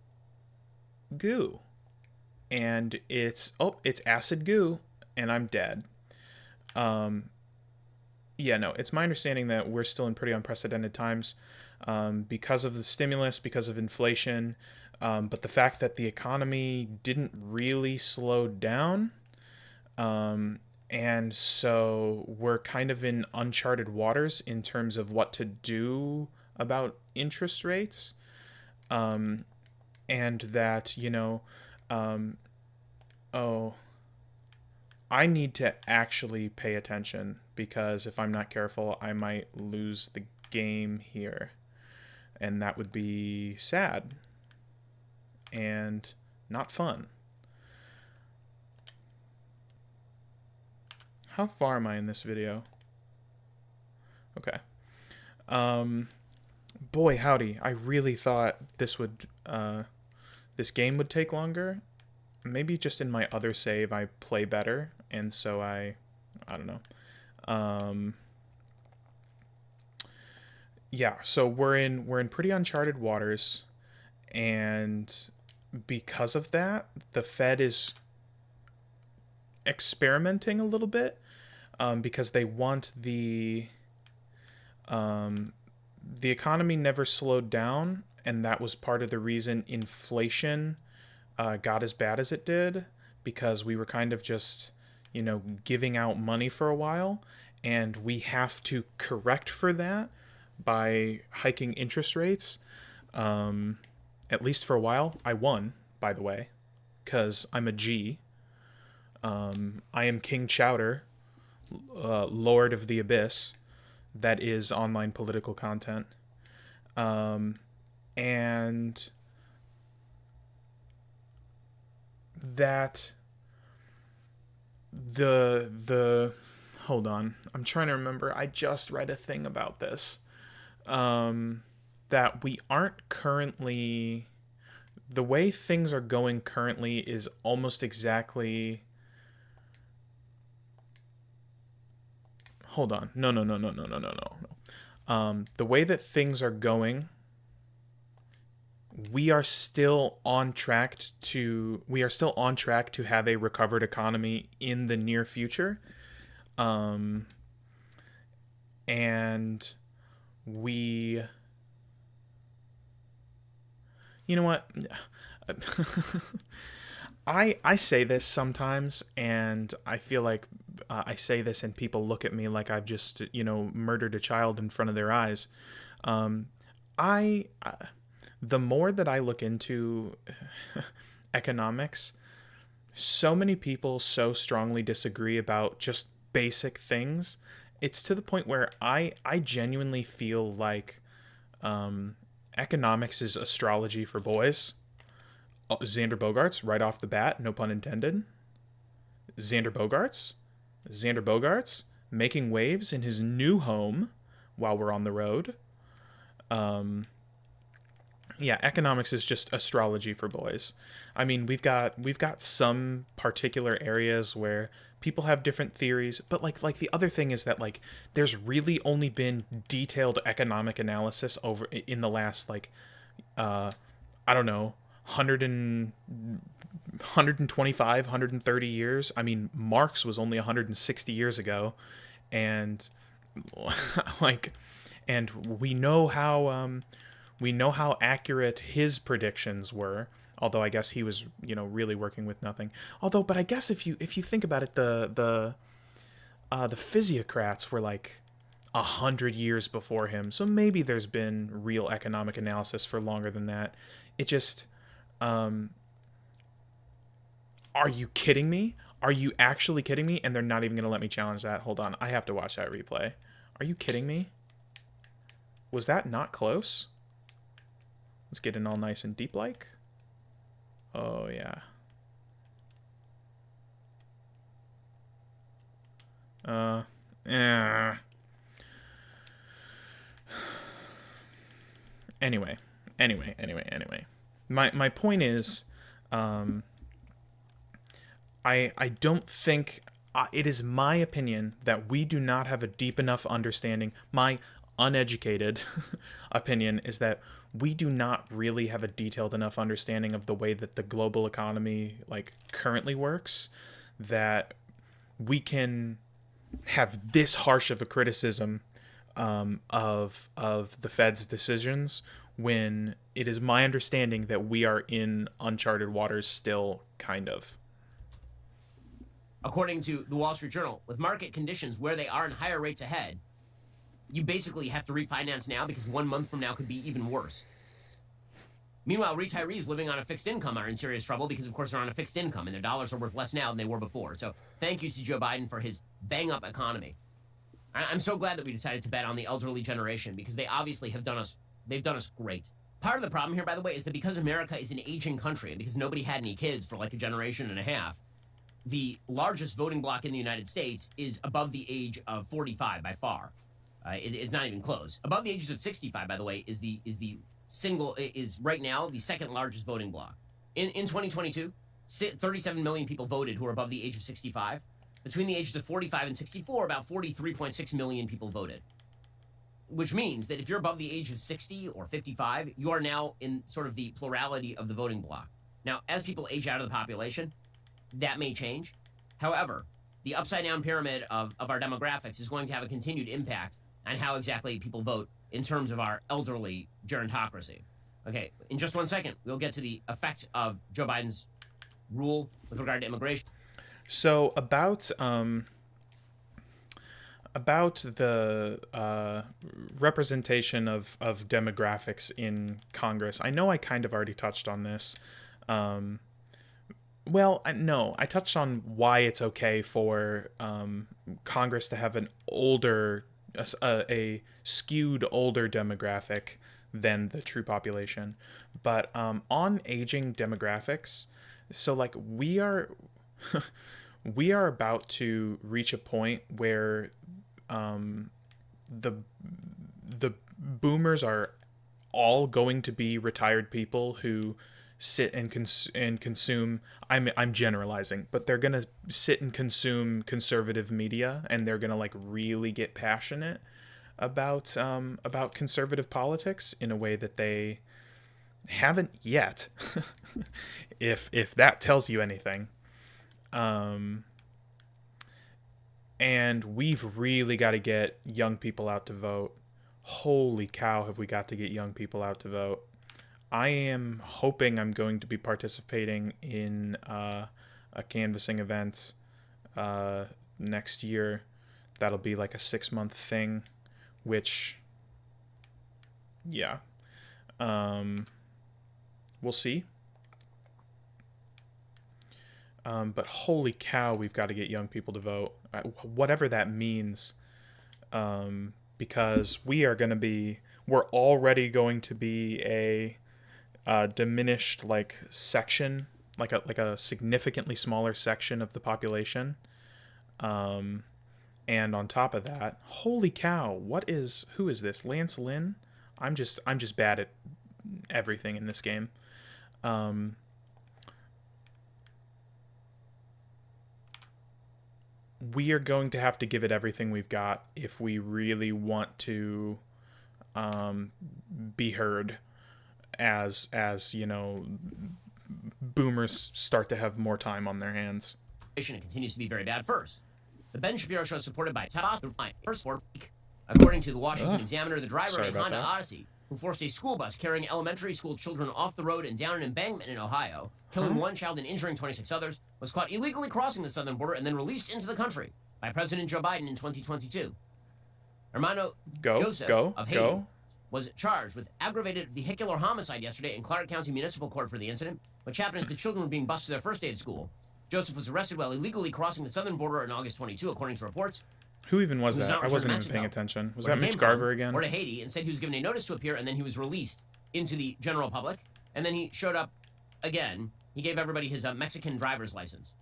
goo. And it's acid goo, and I'm dead. Yeah, no, it's my understanding that we're still in pretty unprecedented times, because of the stimulus, because of inflation, but the fact that the economy didn't really slow down, and so we're kind of in uncharted waters in terms of what to do about interest rates, and that, I need to actually pay attention, because if I'm not careful, I might lose the game here. And that would be sad and not fun. How far am I in this video? Okay. Boy, howdy. I really thought this game would take longer. Maybe just in my other save I play better, and so I don't know. yeah, so we're in pretty uncharted waters, and because of that, the Fed is experimenting a little bit, because they want the economy never slowed down, and that was part of the reason inflation got as bad as it did, because we were kind of just, giving out money for a while, and we have to correct for that by hiking interest rates. At least for a while. I won, by the way, because I'm a G. I am King Chowder, Lord of the Abyss, that is online political content. And that the hold on, I'm trying to remember. I just read a thing about this. That we aren't currently, the way things are going currently is almost exactly, hold on, no, the way that things are going, we are still on track to have a recovered economy in the near future. And we, you know what? I say this sometimes, and I feel like I say this, and people look at me like I've just murdered a child in front of their eyes. I the more that I look into economics, so many people so strongly disagree about just basic things. It's to the point where I genuinely feel like economics is astrology for boys. Xander Bogaerts, right off the bat, no pun intended. Xander Bogaerts making waves in his new home while we're on the road. Yeah, economics is just astrology for boys. I mean, we've got some particular areas where people have different theories, but like the other thing is that like there's really only been detailed economic analysis over in the last I don't know, 125, 130 years. I mean, Marx was only 160 years ago, and and we know how accurate his predictions were. Although I guess he was, really working with nothing. But I guess if you think about it, the physiocrats were like 100 years before him, so maybe there's been real economic analysis for longer than that. It just, are you kidding me? Are you actually kidding me? And they're not even gonna let me challenge that. Hold on, I have to watch that replay. Are you kidding me? Was that not close? Let's get in all nice and deep like. Oh, yeah. Anyway. My point is, I don't think, it is my opinion that we do not have a deep enough understanding. My uneducated opinion is that we do not really have a detailed enough understanding of the way that the global economy currently works, that we can have this harsh of a criticism of the Fed's decisions, when it is my understanding that we are in uncharted waters still, kind of. According to the Wall Street Journal, with market conditions where they are and higher rates ahead, you basically have to refinance now because 1 month from now could be even worse. Meanwhile, retirees living on a fixed income are in serious trouble because, of course, they're on a fixed income and their dollars are worth less now than they were before. So thank you to Joe Biden for his bang-up economy. I'm so glad that we decided to bet on the elderly generation, because they obviously have done us great. Part of the problem here, by the way, is that because America is an aging country and because nobody had any kids for like a generation and a half, the largest voting bloc in the United States is above the age of 45 by far. It's not even close. Above the ages of 65, by the way, is right now the second largest voting bloc. In 2022, 37 million people voted who are above the age of 65. Between the ages of 45 and 64, about 43.6 million people voted. which means that if you're above the age of 60 or 55, you are now in sort of the plurality of the voting bloc. Now, as people age out of the population, that may change. However, the upside-down pyramid of our demographics is going to have a continued impact on how exactly people vote in terms of our elderly gerontocracy. Okay, in just 1 second, we'll get to the effects of Joe Biden's rule with regard to immigration. So about the representation of demographics in Congress, I know I kind of already touched on this. No, I touched on why it's okay for Congress to have an older, a skewed older demographic than the true population. But on aging demographics, so like we are about to reach a point where the boomers are all going to be retired people who sit and consume. I'm generalizing, but they're gonna sit and consume conservative media, and they're gonna like really get passionate about conservative politics in a way that they haven't yet. if that tells you anything. And we've really got to get young people out to vote. Holy cow, have we got to get young people out to vote. I am hoping I'm going to be participating in a canvassing event next year. That'll be like a 6-month thing, which, yeah, we'll see. But holy cow, we've got to get young people to vote, whatever that means, because we're already going to be a diminished like section, like a significantly smaller section of the population. And on top of that, holy cow, who is this? Lance Lynn? I'm just bad at everything in this game. We are going to have to give it everything we've got if we really want to be heard as you know, boomers start to have more time on their hands. It continues to be very bad. First, the Ben Shapiro show supported by top first week. According to the Washington Examiner, the driver of a Honda Odyssey who forced a school bus carrying elementary school children off the road and down an embankment in Ohio, killing one child and injuring 26 others, was caught illegally crossing the southern border and then released into the country by President Joe Biden in 2022. Hermano Joseph of Haiti was charged with aggravated vehicular homicide yesterday in Clark County Municipal Court for the incident, which happened as the children were being bused to their first day at school. Joseph was arrested while illegally crossing the southern border on August 22, according to reports. Who even was that? I wasn't even paying attention. Was that Mitch Garver again? Or to Haiti, and said he was given a notice to appear, and then he was released into the general public, and then he showed up again. He gave everybody his Mexican driver's license,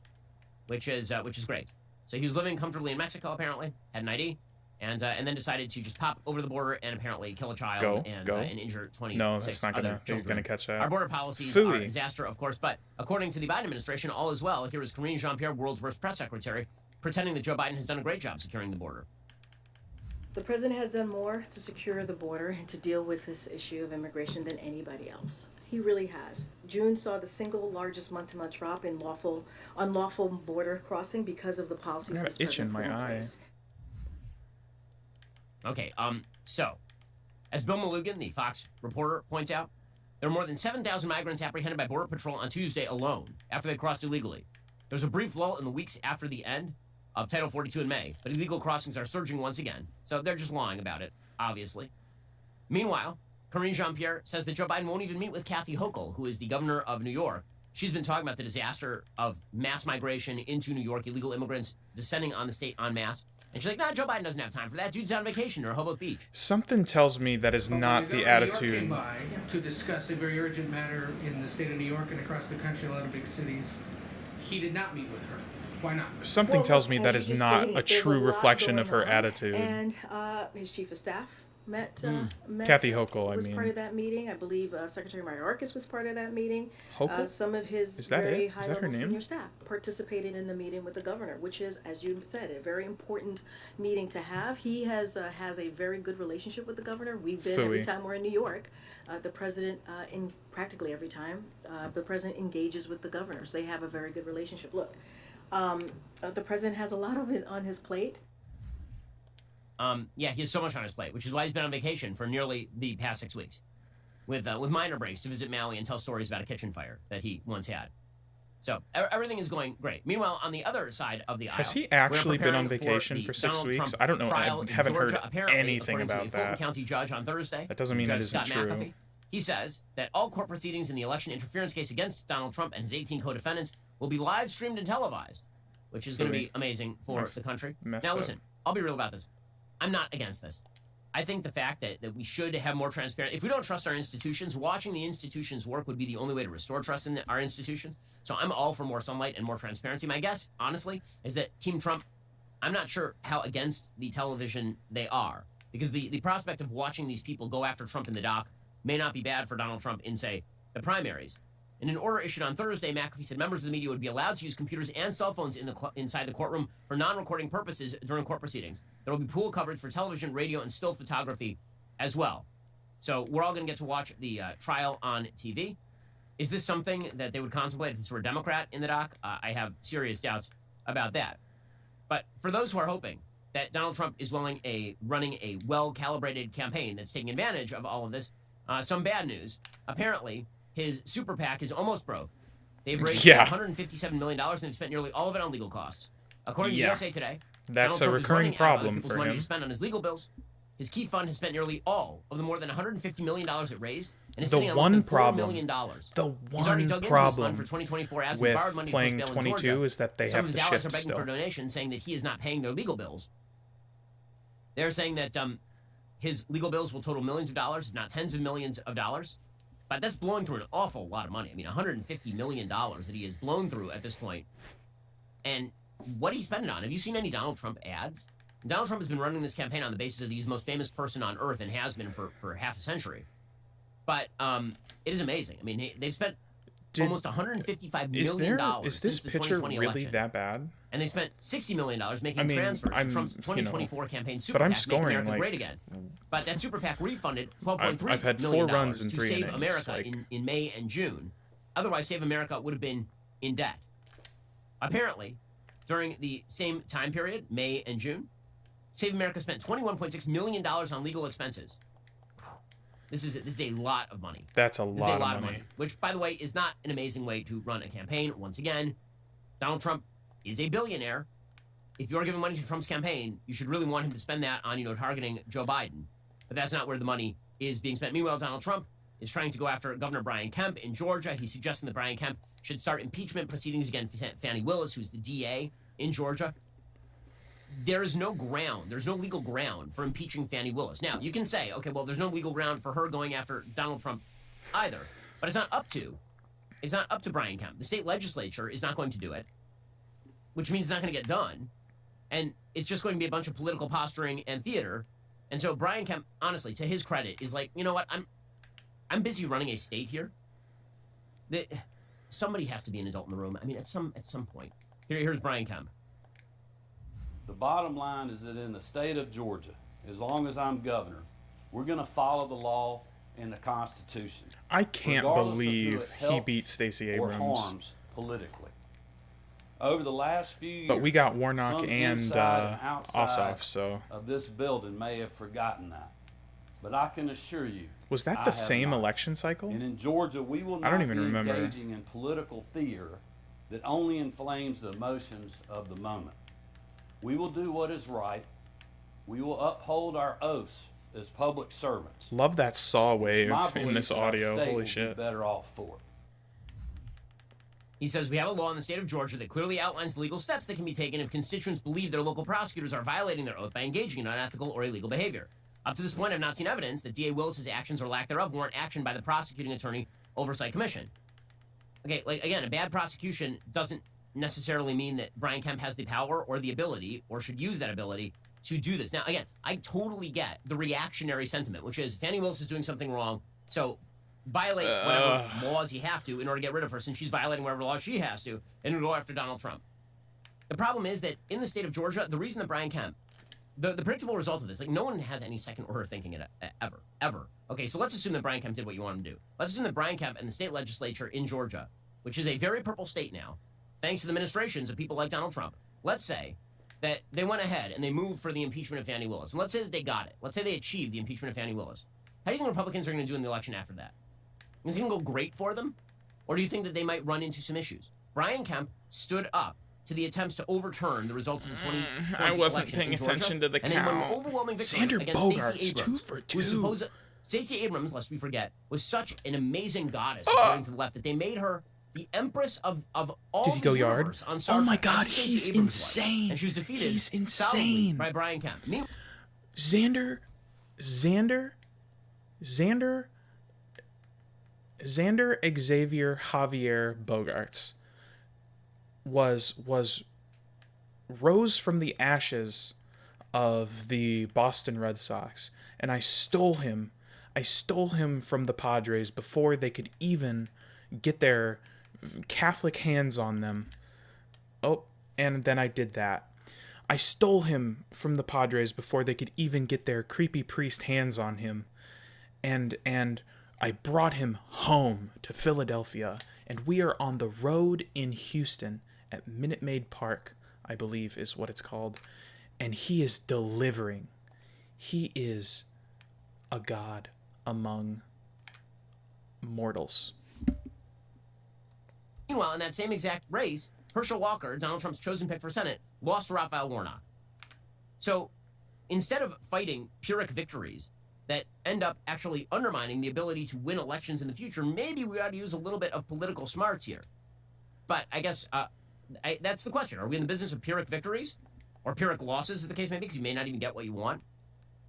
which is great. So he was living comfortably in Mexico, apparently, had an ID, and then decided to just pop over the border and apparently kill a child and injure 26 No, that's not other children. gonna catch that. Our border policies are a disaster, of course, but according to the Biden administration, all is well. Here is Karine Jean-Pierre, world's worst press secretary, pretending that Joe Biden has done a great job securing the border. The president has done more to secure the border and to deal with this issue of immigration than anybody else. He really has. June saw the single largest month-to-month drop in unlawful border crossing because of the policies. I got an itch in my eye. Okay, so, as Bill Malugin, the Fox reporter, points out, there were more than 7,000 migrants apprehended by Border Patrol on Tuesday alone after they crossed illegally. There's a brief lull in the weeks after the end of Title 42 in May, but illegal crossings are surging once again, so they're just lying about it, obviously. Meanwhile, Karine Jean-Pierre says that Joe Biden won't even meet with Kathy Hochul, who is the governor of New York. She's been talking about the disaster of mass migration into New York, illegal immigrants descending on the state en masse. And she's like, nah, Joe Biden doesn't have time for that. Dude's on vacation or Hoboken Beach. Something tells me that is not the attitude. Came by to discuss a very urgent matter in the state of New York and across the country, a lot of big cities. He did not meet with her. Why not? Something tells me that is not a true reflection of her attitude. And his chief of staff Kathy Hochul, I was mean. part of that meeting. I believe Secretary Mayorkas was part of that meeting. Hochul? Some of his Is that very it? Is that her high-level name? senior staff participated in the meeting with the governor, which is, as you said, a very important meeting to have. He has a very good relationship with the governor. We've been every time we're in New York. The president, in practically every time, the president engages with the governors. They have a very good relationship. Look, the president has a lot of it on his plate. Yeah, he has so much on his plate, which is why he's been on vacation for nearly the past 6 weeks, with minor breaks to visit Maui and tell stories about a kitchen fire that he once had. So everything is going great. Meanwhile, on the other side of the aisle, has he actually been on vacation for 6 weeks? I don't know. I haven't heard anything about a Fulton that. County judge on Thursday, That doesn't mean it isn't Scott true. McAfee, he says that all court proceedings in the election interference case against Donald Trump and his 18 co-defendants will be live streamed and televised, which is going to be amazing for the country. Now, listen, I'll be real about this. I'm not against this. I think the fact that we should have more transparency. If we don't trust our institutions, watching the institutions work would be the only way to restore trust in our institutions. So I'm all for more sunlight and more transparency. My guess, honestly, is that Team Trump, I'm not sure how against the television they are, because the prospect of watching these people go after Trump in the dock may not be bad for Donald Trump in, say, the primaries. In an order issued on Thursday, McAfee said members of the media would be allowed to use computers and cell phones inside the courtroom for non-recording purposes during court proceedings. There will be pool coverage for television, radio, and still photography as well. So we're all going to get to watch the trial on TV. Is this something that they would contemplate if this were a Democrat in the dock? I have serious doubts about that. But for those who are hoping that Donald Trump is running a well-calibrated campaign that's taking advantage of all of this, some bad news. Apparently, his super PAC is almost broke. They've raised $157 million and they've spent nearly all of it on legal costs. According to USA Today, that's Donald a Trump recurring is running out of other problem people's for money him. to spend on his legal bills. His key fund has spent nearly all of the more than $150 million it raised, and is sitting on less than $4 million. The He's already one dug into his problem fund for 2024 ads with and borrowed money playing to post bail in 22 Georgia. is that they Some have of his to allies shift are begging still. for donations, saying that he is not paying their legal bills. They're saying that his legal bills will total millions of dollars, if not tens of millions of dollars. But that's blowing through an awful lot of money. I mean, $150 million that he has blown through at this point. And what do you spend it on? Have you seen any Donald Trump ads? Donald Trump has been running this campaign on the basis of he's the most famous person on earth and has been for half a century. But it is amazing. I mean, they've spent almost $155 million is since this the picture 2020 really election. that bad? And they spent $60 million making transfers to Trump's 2024 campaign super but I'm PAC, scoring, Make America like, Great Again. But that super PAC refunded $12.3 I've had million 4 runs in to 3 save innings, America like... in May and June. Otherwise, Save America would have been in debt. Apparently, during the same time period, May and June, Save America spent $21.6 million on legal expenses. This is a lot of money. That's a lot of money. Which, by the way, is not an amazing way to run a campaign. Once again, Donald Trump is a billionaire. If you're giving money to Trump's campaign, you should really want him to spend that on, targeting Joe Biden. But that's not where the money is being spent. Meanwhile, Donald Trump is trying to go after Governor Brian Kemp in Georgia. He's suggesting that Brian Kemp should start impeachment proceedings against Fani Willis, who's the DA in Georgia. There is no ground. There's no legal ground for impeaching Fani Willis. Now, you can say, okay, well, there's no legal ground for her going after Donald Trump either. But it's not up to Brian Kemp. The state legislature is not going to do it, which means it's not going to get done. And it's just going to be a bunch of political posturing and theater. And so Brian Kemp, honestly, to his credit, is like, you know what? I'm busy running a state here. Somebody has to be an adult in the room. I mean, at some point. Here's Brian Kemp. The bottom line is that in the state of Georgia, as long as I'm governor, we're going to follow the law and the Constitution. I can't believe he beat Stacey or Abrams. harms politically. Over the last few years, But we got Warnock some and inside outside Ossoff, so... of this building may have forgotten that. But I can assure you, Was that I the have same not. election cycle? And in Georgia, we will I not don't even be remember. engaging in political theater that only inflames the emotions of the moment. We will do what is right. We will uphold our oaths as public servants. Love that saw wave My in belief this that our audio. state Holy will be shit. better off for it. He says we have a law in the state of Georgia that clearly outlines the legal steps that can be taken if constituents believe their local prosecutors are violating their oath by engaging in unethical or illegal behavior. Up to this point, I've not seen evidence that DA Willis's actions or lack thereof warrant action by the prosecuting attorney oversight commission. Okay, like again, a bad prosecution doesn't necessarily mean that Brian Kemp has the power or the ability or should use that ability to do this. Now, again, I totally get the reactionary sentiment, which is Fannie Willis is doing something wrong, so violate whatever laws you have to in order to get rid of her, since she's violating whatever laws she has to, and go after Donald Trump. The problem is that in the state of Georgia, the reason that Brian Kemp, the predictable result of this, like, no one has any second order thinking it ever. Okay, so let's assume that Brian Kemp did what you want him to do. Let's assume that Brian Kemp and the state legislature in Georgia, which is a very purple state now, thanks to the ministrations of people like Donald Trump, let's say that they went ahead and they moved for the impeachment of Fannie Willis. And let's say that they got it. Let's say they achieved the impeachment of Fannie Willis. How do you think Republicans are going to do in the election after that? Is it going to go great for them? Or do you think that they might run into some issues? Brian Kemp stood up to the attempts to overturn the results of the 2020 I wasn't election paying in Georgia, attention to the and then won an count. overwhelming victory Xander against Bogaerts, Stacey Abrams, 2 for 2. who supposed Stacey Abrams, lest we forget, was such an amazing goddess according to the left that they made her the empress of all Did he go the yard? universe on Star Oh my Trek. God, That's what he's Stacey Abrams was. insane. And she was defeated He's solidly insane. by Brian Kemp. Xander Xavier Javier Bogaerts rose from the ashes of the Boston Red Sox, and I stole him from the Padres before they could even get their Catholic hands on them. Oh, and then I did that. I stole him from the Padres before they could even get their creepy priest hands on him. And I brought him home to Philadelphia, and we are on the road in Houston at Minute Maid Park, I believe is what it's called, and he is delivering. He is a god among mortals. Meanwhile, in that same exact race, Herschel Walker, Donald Trump's chosen pick for Senate, lost to Raphael Warnock. So instead of fighting Pyrrhic victories that end up actually undermining the ability to win elections in the future, maybe we ought to use a little bit of political smarts here. But I guess that's the question. Are we in the business of Pyrrhic victories? Or Pyrrhic losses, as the case may be, because you may not even get what you want?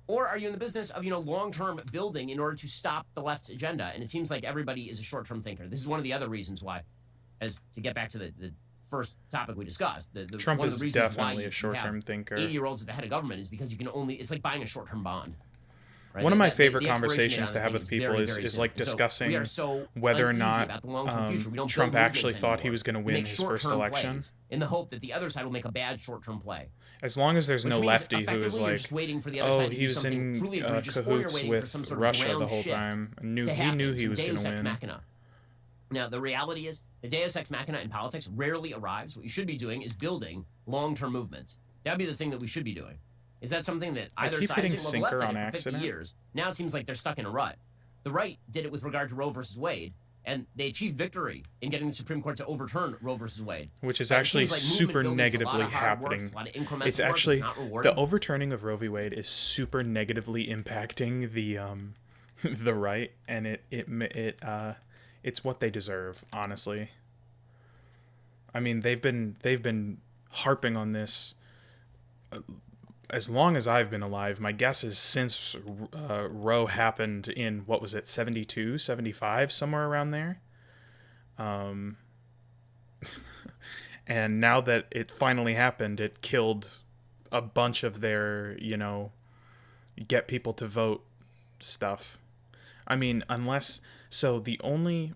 Or are you in the business of, long-term building in order to stop the left's agenda? And it seems like everybody is a short-term thinker. This is one of the other reasons why, as to get back to the first topic we discussed, Trump one of is the reasons definitely why a short-term thinker. 80-year-olds at the head of government is because you can only, it's like buying a short-term bond. Right? One of my The favorite expiration conversations date to on have the with thing people very, is very like soon. So discussing we are so whether or uneasy not about the long-term future. We don't Trump build actually movements thought he anymore. was going to We win make his first short-term election. plays in the hope that the other side will make a bad short-term play. As long as there's Which no means lefty who is effectively you're like, just waiting for the other oh, side to he do was something in truly egregious, or you're cahoots waiting for with some sort of Russia ground the whole shift time. to He happen, knew he some was going Deus to Ex win. Machina. Now, the reality is, the Deus Ex Machina in politics rarely arrives. What you should be doing is building long-term movements. That would be the thing that we should be doing. Is that something that either keep side hitting is doing? Well, the sinker left did on it for 50 accident. years. Now it seems like they're stuck in a rut. The right did it with regard to Roe versus Wade, and they achieved victory in getting the Supreme Court to overturn Roe versus Wade. Which is But it actually seems like super movement building's a lot negatively of hard work, happening. it's a lot of incremental It's work, actually it's not rewarding. the overturning of Roe v. Wade is super negatively impacting the the right, and it's what they deserve, honestly. I mean, they've been harping on this as long as I've been alive. My guess is since Roe happened in, what was it, 72, 75, somewhere around there. And now that it finally happened, it killed a bunch of their, get people to vote stuff. I mean, the only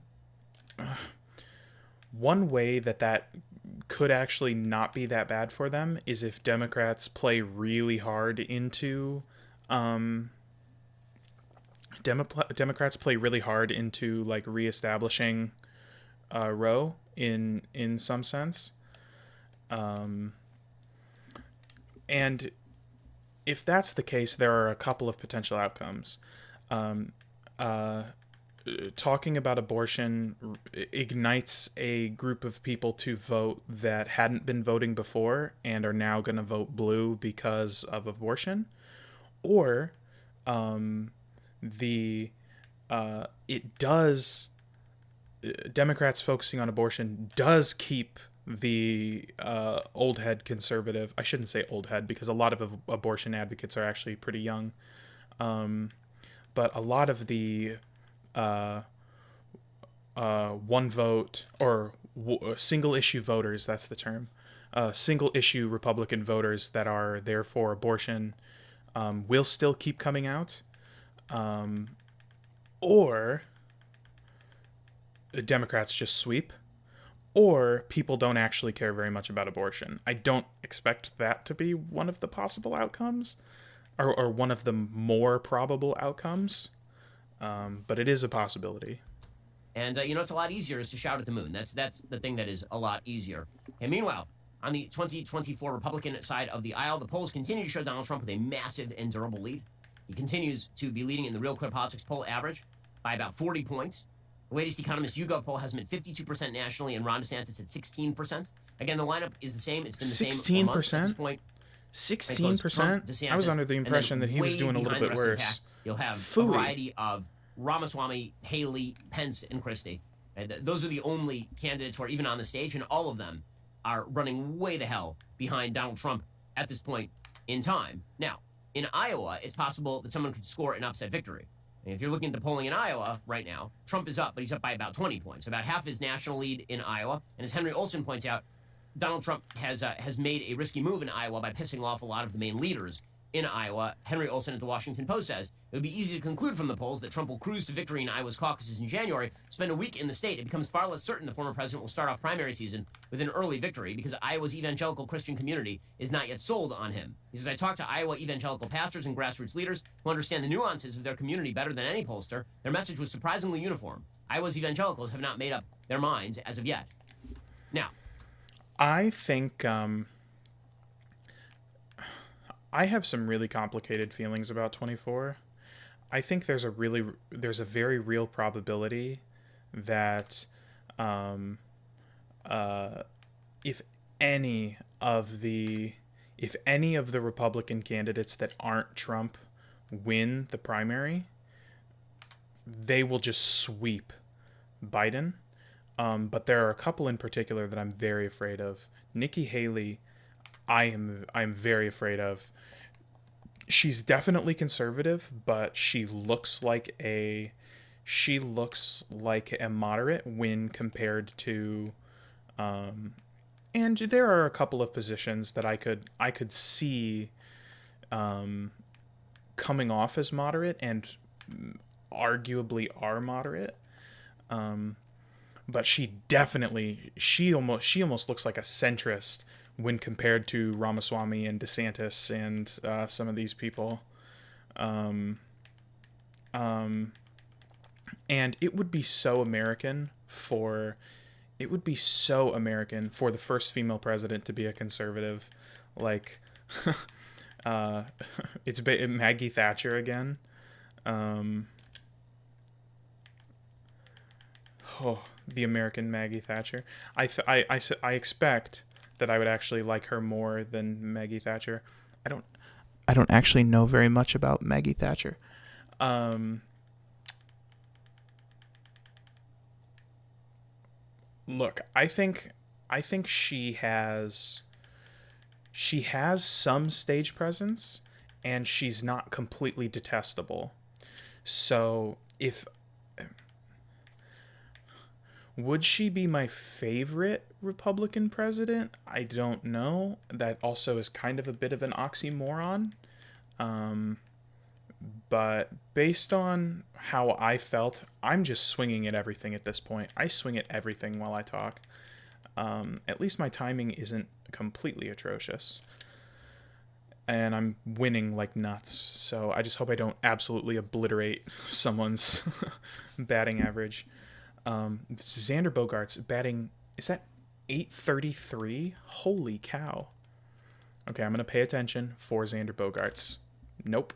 one way that could actually not be that bad for them is if Democrats play really hard into like reestablishing Roe in some sense. And if that's the case, there are a couple of potential outcomes. Talking about abortion ignites a group of people to vote that hadn't been voting before and are now going to vote blue because of abortion. Or Democrats focusing on abortion does keep the old head conservative. I shouldn't say old head because a lot of abortion advocates are actually pretty young. But a lot of the one vote or single issue voters, that's the term, single issue Republican voters that are there for abortion will still keep coming out, or the Democrats just sweep, or people don't actually care very much about abortion. I don't expect that to be one of the possible outcomes, or one of the more probable outcomes, but it is a possibility. And, it's a lot easier is to shout at the moon. That's the thing that is a lot easier. And meanwhile, on the 2024 Republican side of the aisle, the polls continue to show Donald Trump with a massive and durable lead. He continues to be leading in the Real Clear Politics poll average by about 40 points. The latest Economist YouGov poll has him at 52% nationally, and Ron DeSantis at 16%. Again, the lineup is the same. It's been the same for months at this point. 16%? I was under the impression that he was doing a little bit worse. You'll have a variety of Ramaswamy, Haley, Pence, and Christie. And those are the only candidates who are even on the stage, and all of them are running way the hell behind Donald Trump at this point in time. Now, in Iowa, it's possible that someone could score an upset victory. And if you're looking at the polling in Iowa right now, Trump is up, but he's up by about 20 points, about half his national lead in Iowa. And as Henry Olsen points out, Donald Trump has made a risky move in Iowa by pissing off a lot of the main leaders in Iowa. Henry Olsen at the Washington Post says, it would be easy to conclude from the polls that Trump will cruise to victory in Iowa's caucuses in January, spend a week in the state. It becomes far less certain the former president will start off primary season with an early victory because Iowa's evangelical Christian community is not yet sold on him. He says, I talked to Iowa evangelical pastors and grassroots leaders who understand the nuances of their community better than any pollster. Their message was surprisingly uniform. Iowa's evangelicals have not made up their minds as of yet. Now, I think I have some really complicated feelings about 24. I think there's a very real probability that if any of the Republican candidates that aren't Trump win the primary, they will just sweep Biden. But there are a couple in particular that I'm very afraid of. Nikki Haley, I'm very afraid of. She's definitely conservative, but she looks like a moderate when compared to and there are a couple of positions that I could see coming off as moderate and arguably are moderate. But she almost looks like a centrist when compared to Ramaswamy and DeSantis and some of these people. And it would be so American for the first female president to be a conservative. Like, it's Maggie Thatcher again. The American Maggie Thatcher. I expect that I would actually like her more than Maggie Thatcher. I don't actually know very much about Maggie Thatcher. Look, I think she has some stage presence, and she's not completely detestable. So would she be my favorite Republican president? I don't know. That also is kind of a bit of an oxymoron. But based on how I felt, I'm just swinging at everything at this point. I swing at everything while I talk. At least my timing isn't completely atrocious. And I'm winning like nuts. So I just hope I don't absolutely obliterate someone's batting average. Xander Bogaerts batting, is that 833? Holy cow. Okay, I'm going to pay attention for Xander Bogaerts. Nope.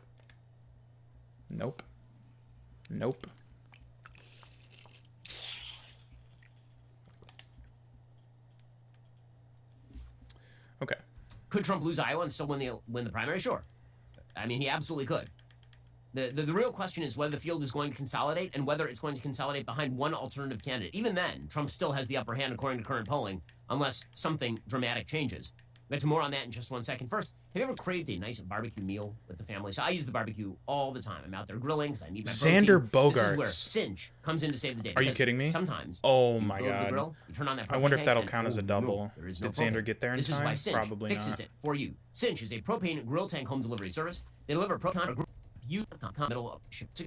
Okay. Could Trump lose Iowa and still win the primary? Sure. I mean, he absolutely could. The real question is whether the field is going to consolidate and whether it's going to consolidate behind one alternative candidate. Even then, Trump still has the upper hand according to current polling, unless something dramatic changes. Get to more on that in just 1 second. First, have you ever craved a nice barbecue meal with the family? So I use the barbecue all the time. I'm out there grilling because I need my Xander protein. This is where Bogaerts. Cinch comes in to save the day. Are you because kidding me? Sometimes Oh you my go to the God. grill, you turn on that I wonder propane if that'll tank, count as a no, double. there is no Did Xander propane. get there in This time? is why Cinch Probably fixes not. it for you. Cinch is a propane grill tank home delivery service. They deliver propane. You middle of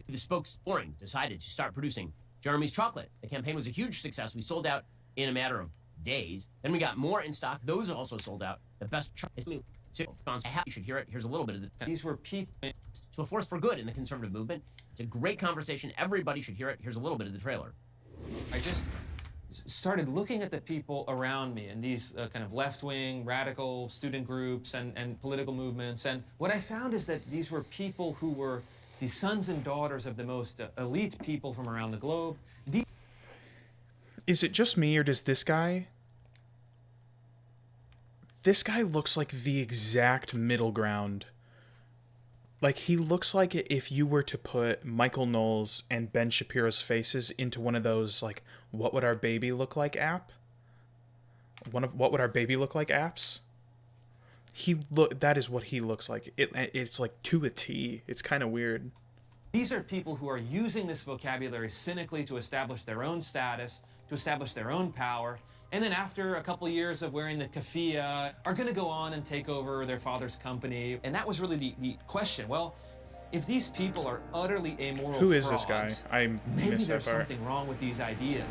the spokes boring decided to start producing Jeremy's chocolate. The campaign was a huge success. We sold out in a matter of days. Then we got more in stock. Those also sold out. The best chocolate. You should hear it. Here's a little bit of the. These were people. To a force for good in the conservative movement. It's a great conversation. Everybody should hear it. Here's a little bit of the trailer. I just started looking at the people around me and these kind of left-wing, radical student groups and political movements. And what I found is that these were people who were the sons and daughters of the most elite people from around the globe. Is it just me, or does this guy... This guy looks like the exact middle ground. Like, he looks like if you were to put Michael Knowles and Ben Shapiro's faces into one of those, like, what would our baby look like app? What would our baby look like apps? That is what he looks like. It's like to a T. It's kind of weird. These are people who are using this vocabulary cynically to establish their own status, to establish their own power, and then after a couple of years of wearing the keffiyeh, are going to go on and take over their father's company. And that was really the question. Well, if these people are utterly amoral Who is frauds, this guy? I maybe missed there's that part. something wrong with these ideas.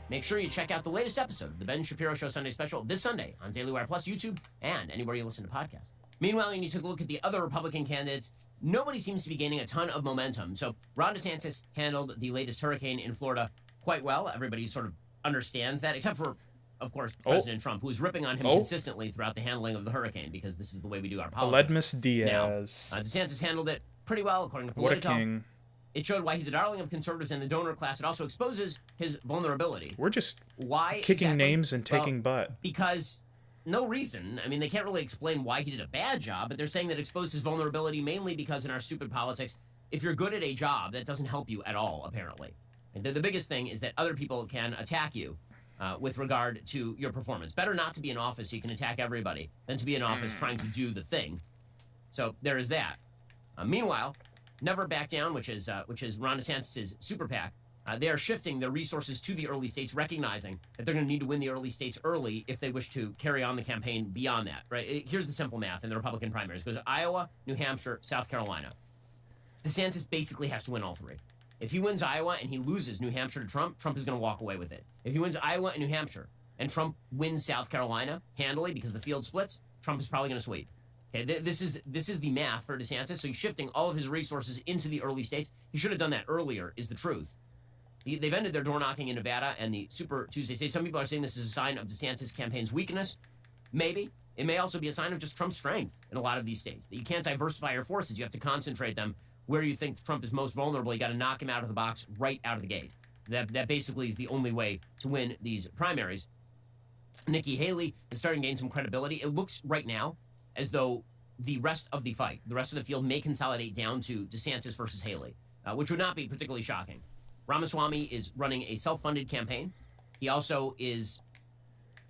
Make sure you check out the latest episode of the Ben Shapiro Show Sunday Special this Sunday on Daily Wire Plus, YouTube, and anywhere you listen to podcasts. Meanwhile, you need to take a look at the other Republican candidates. Nobody seems to be gaining a ton of momentum. So Ron DeSantis handled the latest hurricane in Florida quite well. Everybody sort of understands that, except for, of course, President Trump, who is ripping on him consistently throughout the handling of the hurricane, because this is the way we do our politics. Aledmus Diaz. Now, DeSantis handled it pretty well, according to What a Politico. king. It showed why he's a darling of conservatives and the donor class. It also exposes his vulnerability. We're just Why kicking exactly? names and taking butt. Because no reason. I mean, they can't really explain why he did a bad job, but they're saying that it exposed his vulnerability mainly because in our stupid politics, if you're good at a job, that doesn't help you at all, apparently. And the biggest thing is that other people can attack you with regard to your performance. Better not to be in office so you can attack everybody than to be in office trying to do the thing. So there is that. Meanwhile, Never Back Down, which is Ron DeSantis' super PAC, they are shifting their resources to the early states, recognizing that they're going to need to win the early states early if they wish to carry on the campaign beyond that. Right? Here's the simple math in the Republican primaries. It goes Iowa, New Hampshire, South Carolina. DeSantis basically has to win all three. If he wins Iowa and he loses New Hampshire to Trump, Trump is going to walk away with it. If he wins Iowa and New Hampshire and Trump wins South Carolina handily because the field splits, Trump is probably going to sweep. Okay, this is the math for DeSantis. So he's shifting all of his resources into the early states. He should have done that earlier, is the truth. They've ended their door knocking in Nevada and the Super Tuesday states. Some people are saying this is a sign of DeSantis' campaign's weakness. Maybe. It may also be a sign of just Trump's strength in a lot of these states. That you can't diversify your forces. You have to concentrate them where you think Trump is most vulnerable. You got to knock him out of the box right out of the gate. That basically is the only way to win these primaries. Nikki Haley is starting to gain some credibility. It looks right now as though the rest of the fight, the rest of the field may consolidate down to DeSantis versus Haley, which would not be particularly shocking. Ramaswamy is running a self-funded campaign. He also is,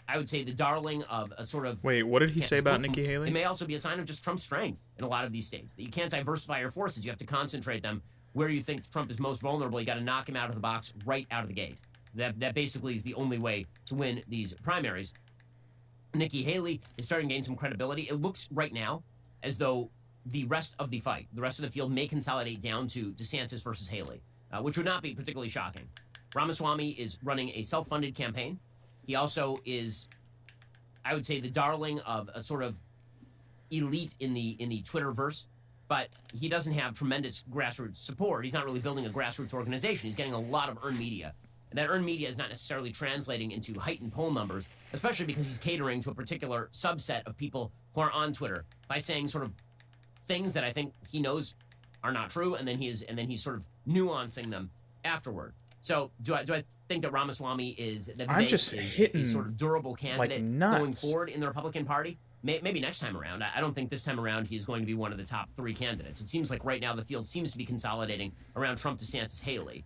I would say, the darling of a sort of... Wait, what did he say about Nikki Haley? It may also be a sign of just Trump's strength in a lot of these states. That you can't diversify your forces. You have to concentrate them where you think Trump is most vulnerable. You got to knock him out of the box right out of the gate. That basically is the only way to win these primaries. Nikki Haley is starting to gain some credibility. It looks right now as though the rest of the fight, the rest of the field may consolidate down to DeSantis versus Haley, which would not be particularly shocking. Ramaswamy is running a self-funded campaign. He also is, I would say, the darling of a sort of elite in the Twitterverse, but he doesn't have tremendous grassroots support. He's not really building a grassroots organization. He's getting a lot of earned media. And that earned media is not necessarily translating into heightened poll numbers, especially because he's catering to a particular subset of people who are on Twitter by saying sort of things that I think he knows are not true, and then he's sort of nuancing them afterward. So do I think that Ramaswamy is a sort of durable candidate going forward in the Republican Party? Maybe next time around. I don't think this time around he's going to be one of the top three candidates. It seems like right now the field seems to be consolidating around Trump, DeSantis, Haley.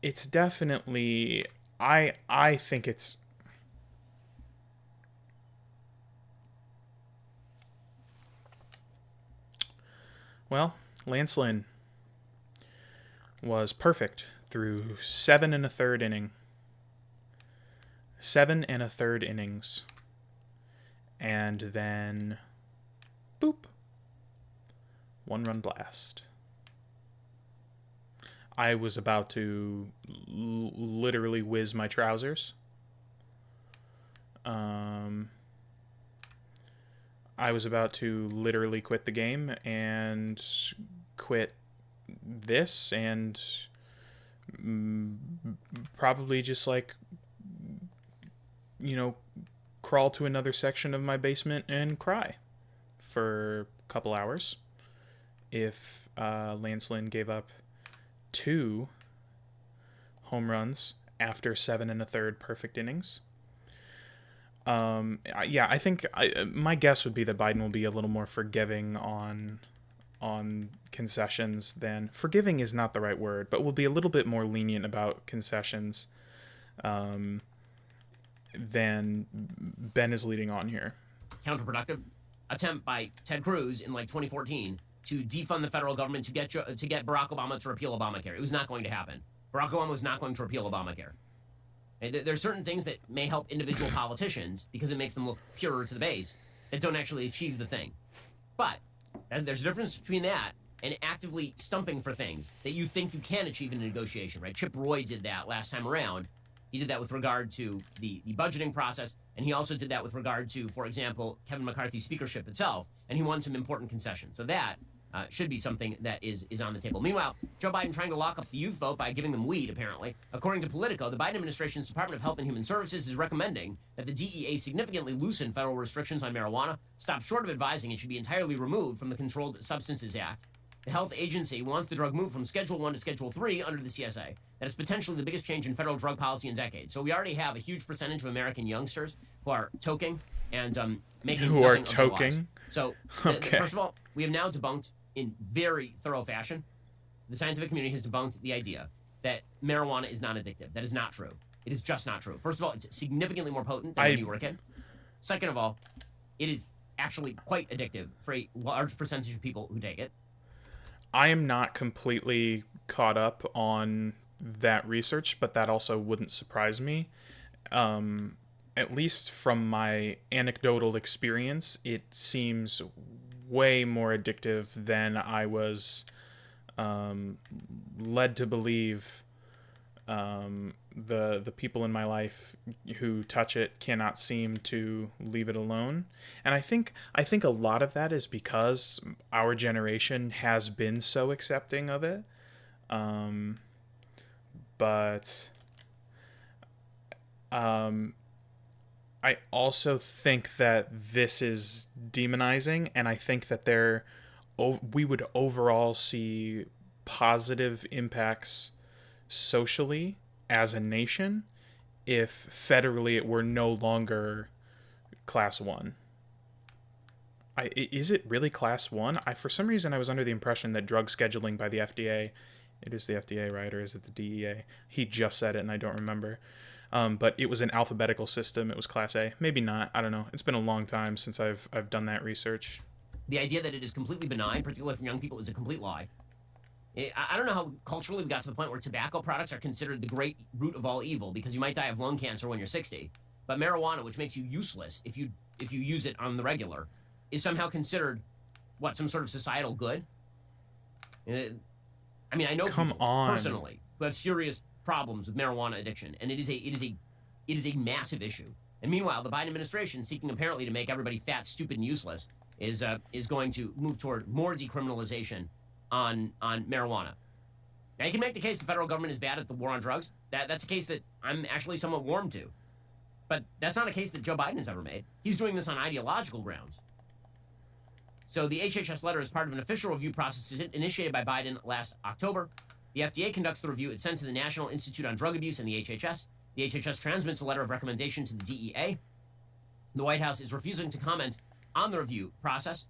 it's definitely, I think it's, well, Lance Lynn was perfect through 7 1/3 inning. 7 1/3 innings. And then, boop, 1-run blast. I was about to literally whiz my trousers. I was about to literally quit the game and quit this and probably just like, crawl to another section of my basement and cry for a couple hours if Lance Lynn gave up 2 home runs after 7 1/3 perfect innings. I think my guess would be that Biden will be a little more forgiving on concessions than, forgiving is not the right word, but will be a little bit more lenient about concessions than Ben is leading on here. Counterproductive attempt by Ted Cruz in like 2014 to defund the federal government to get Barack Obama to repeal Obamacare. It was not going to happen. Barack Obama was not going to repeal Obamacare. There are certain things that may help individual politicians because it makes them look purer to the base that don't actually achieve the thing. But there's a difference between that and actively stumping for things that you think you can achieve in a negotiation, right? Chip Roy did that last time around. He did that with regard to the budgeting process, and he also did that with regard to, for example, Kevin McCarthy's speakership itself, and he won some important concessions. So that should be something that is on the table. Meanwhile, Joe Biden trying to lock up the youth vote by giving them weed, apparently. According to Politico, the Biden administration's Department of Health and Human Services is recommending that the DEA significantly loosen federal restrictions on marijuana, stop short of advising it should be entirely removed from the Controlled Substances Act. The health agency wants the drug moved from Schedule 1 to Schedule 3 under the CSA. That is potentially the biggest change in federal drug policy in decades. So we already have a huge percentage of American youngsters who are toking and making who are nothing of their lives. toking. So, Okay. first of all, we have now debunked in very thorough fashion. The scientific community has debunked the idea that marijuana is not addictive. That is not true. It is just not true. First of all, it's significantly more potent than when you work it. Second of all, it is actually quite addictive for a large percentage of people who take it. I am not completely caught up on that research, but that also wouldn't surprise me. At least from my anecdotal experience, it seems way more addictive than I was led to believe. The people in my life who touch it cannot seem to leave it alone, and I think a lot of that is because our generation has been so accepting of it. But I also think that this is demonizing, and I think that we would overall see positive impacts socially as a nation if federally it were no longer class 1. Is it really class 1? For some reason I was under the impression that drug scheduling by the FDA, it is the FDA, right, or is it the DEA? He just said it and I don't remember. But it was an alphabetical system. It was class A. Maybe not. I don't know. It's been a long time since I've done that research. The idea that it is completely benign, particularly for young people, is a complete lie. I don't know how culturally we got to the point where tobacco products are considered the great root of all evil because you might die of lung cancer when you're 60. But marijuana, which makes you useless if you use it on the regular, is somehow considered, some sort of societal good? I mean, I know people personally who have serious problems with marijuana addiction, and it is a massive issue. And meanwhile, the Biden administration, seeking apparently to make everybody fat, stupid, and useless, is going to move toward more decriminalization on marijuana. Now, you can make the case the federal government is bad at the war on drugs. That's a case that I'm actually somewhat warm to. But that's not a case that Joe Biden has ever made. He's doing this on ideological grounds. So the HHS letter is part of an official review process initiated by Biden last October. The FDA conducts the review. It's sent to the National Institute on Drug Abuse and the HHS. The HHS transmits a letter of recommendation to the DEA. The White House is refusing to comment on the review process.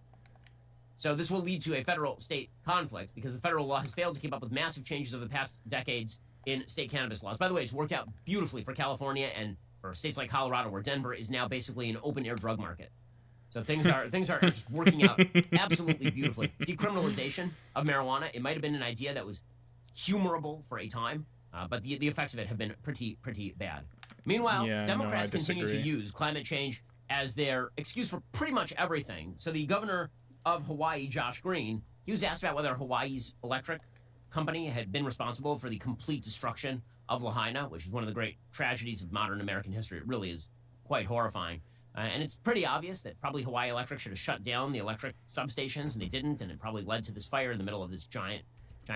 So this will lead to a federal-state conflict because the federal law has failed to keep up with massive changes over the past decades in state cannabis laws. By the way, it's worked out beautifully for California and for states like Colorado, where Denver is now basically an open air drug market. So things are just working out absolutely beautifully. Decriminalization of marijuana, it might have been an idea that was humorable for a time, but the effects of it have been pretty bad. Meanwhile, Democrats continue to use climate change as their excuse for pretty much everything. So the governor of Hawaii, Josh Green, he was asked about whether Hawaii's electric company had been responsible for the complete destruction of Lahaina, which is one of the great tragedies of modern American history. It really is quite horrifying. And it's pretty obvious that probably Hawaii Electric should have shut down the electric substations, and they didn't, and it probably led to this fire in the middle of this giant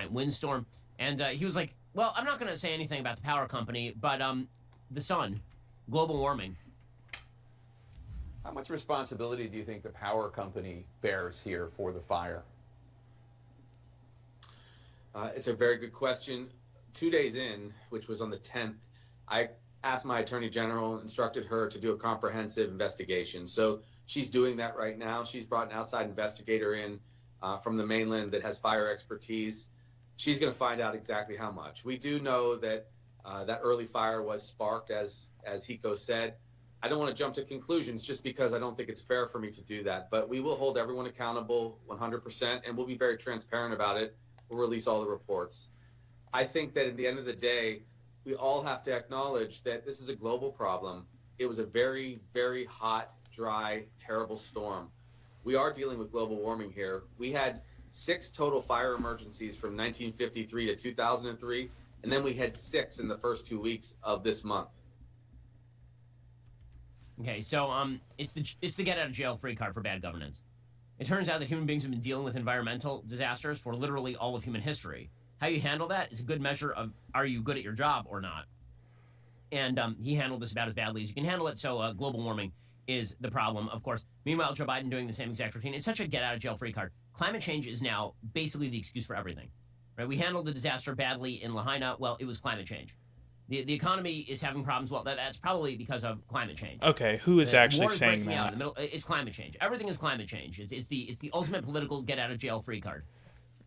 windstorm. And he was like, well, I'm not going to say anything about the power company, but the sun, global warming. How much responsibility do you think the power company bears here for the fire? It's a very good question. 2 days in, which was on the 10th, I asked my attorney general, instructed her to do a comprehensive investigation. So she's doing that right now. She's brought an outside investigator in from the mainland that has fire expertise. She's going to find out exactly how much. We do know that that early fire was sparked, as Hiko said. I don't want to jump to conclusions just because I don't think it's fair for me to do that. But we will hold everyone accountable 100%, and we'll be very transparent about it. We'll release all the reports. I think that at the end of the day, we all have to acknowledge that this is a global problem. It was a very, very hot, dry, terrible storm. We are dealing with global warming here. We had 6 total fire emergencies from 1953 to 2003, and then we had 6 in the first 2 weeks of this month. Okay, so it's the get out of jail free card for bad governance. It turns out that human beings have been dealing with environmental disasters for literally all of human history. How you handle that is a good measure of are you good at your job or not. And he handled this about as badly as you can handle it. So global warming is the problem, of course. Meanwhile, Joe Biden doing the same exact routine. It's such a get out of jail free card. Climate change is now basically the excuse for everything. Right? We handled the disaster badly in Lahaina. Well, it was climate change. The economy is having problems. Well, that's probably because of climate change. Okay, who is actually saying that? It's climate change. Everything is climate change. It's the ultimate political get out of jail free card.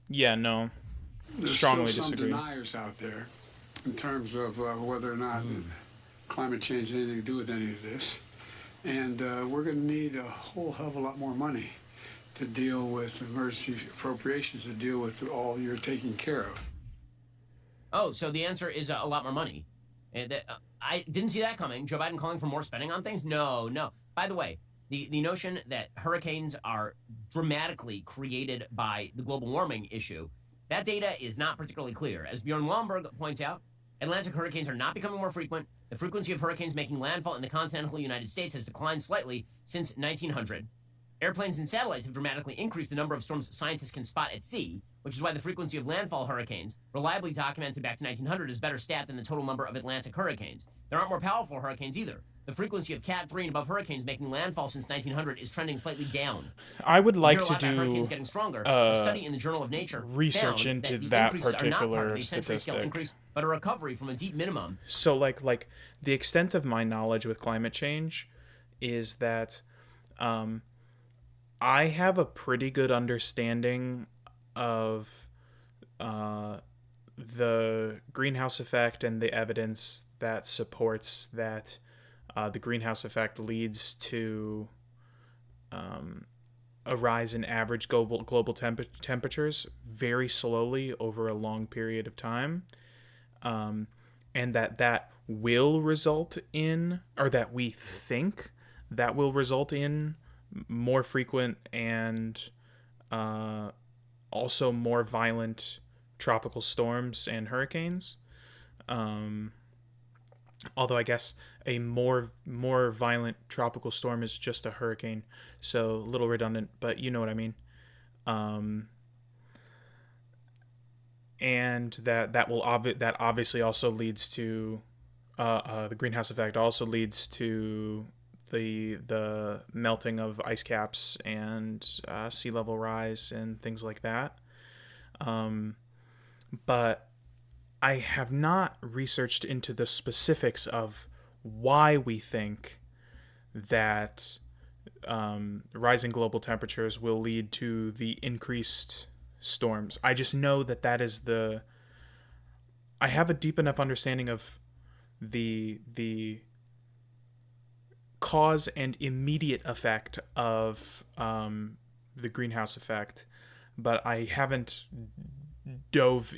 Yeah, no. There's Strongly still some disagree. deniers out there in terms of whether or not climate change has anything to do with any of this. And we're going to need a whole hell of a lot more money to deal with emergency appropriations, to deal with all you're taking care of. Oh, so the answer is a lot more money. And I didn't see that coming. Joe Biden calling for more spending on things? No. By the way, the notion that hurricanes are dramatically created by the global warming issue, that data is not particularly clear. As Bjorn Lomborg points out, Atlantic hurricanes are not becoming more frequent. The frequency of hurricanes making landfall in the continental United States has declined slightly since 1900. Airplanes and satellites have dramatically increased the number of storms scientists can spot at sea, which is why the frequency of landfall hurricanes, reliably documented back to 1900, is better stat than the total number of Atlantic hurricanes. There aren't more powerful hurricanes either. The frequency of Cat 3 and above hurricanes making landfall since 1900 is trending slightly down. I would like to do hurricanes getting stronger. A study in the Journal of Nature research found into that that increases are not part of particular a century scale statistic. increase, but a recovery from a deep minimum. So like the extent of my knowledge with climate change is that I have a pretty good understanding of the greenhouse effect and the evidence that supports that the greenhouse effect leads to a rise in average global temperatures very slowly over a long period of time, and that will result in, or that we think that will result in, more frequent and also more violent tropical storms and hurricanes. Although I guess a more violent tropical storm is just a hurricane, so a little redundant, but you know what I mean. And that obviously also leads to the greenhouse effect also leads to the melting of ice caps and sea level rise and things like that. But I have not researched into the specifics of why we think that rising global temperatures will lead to the increased storms. I just know that is I have a deep enough understanding of the cause and immediate effect of the greenhouse effect, but I have not dove.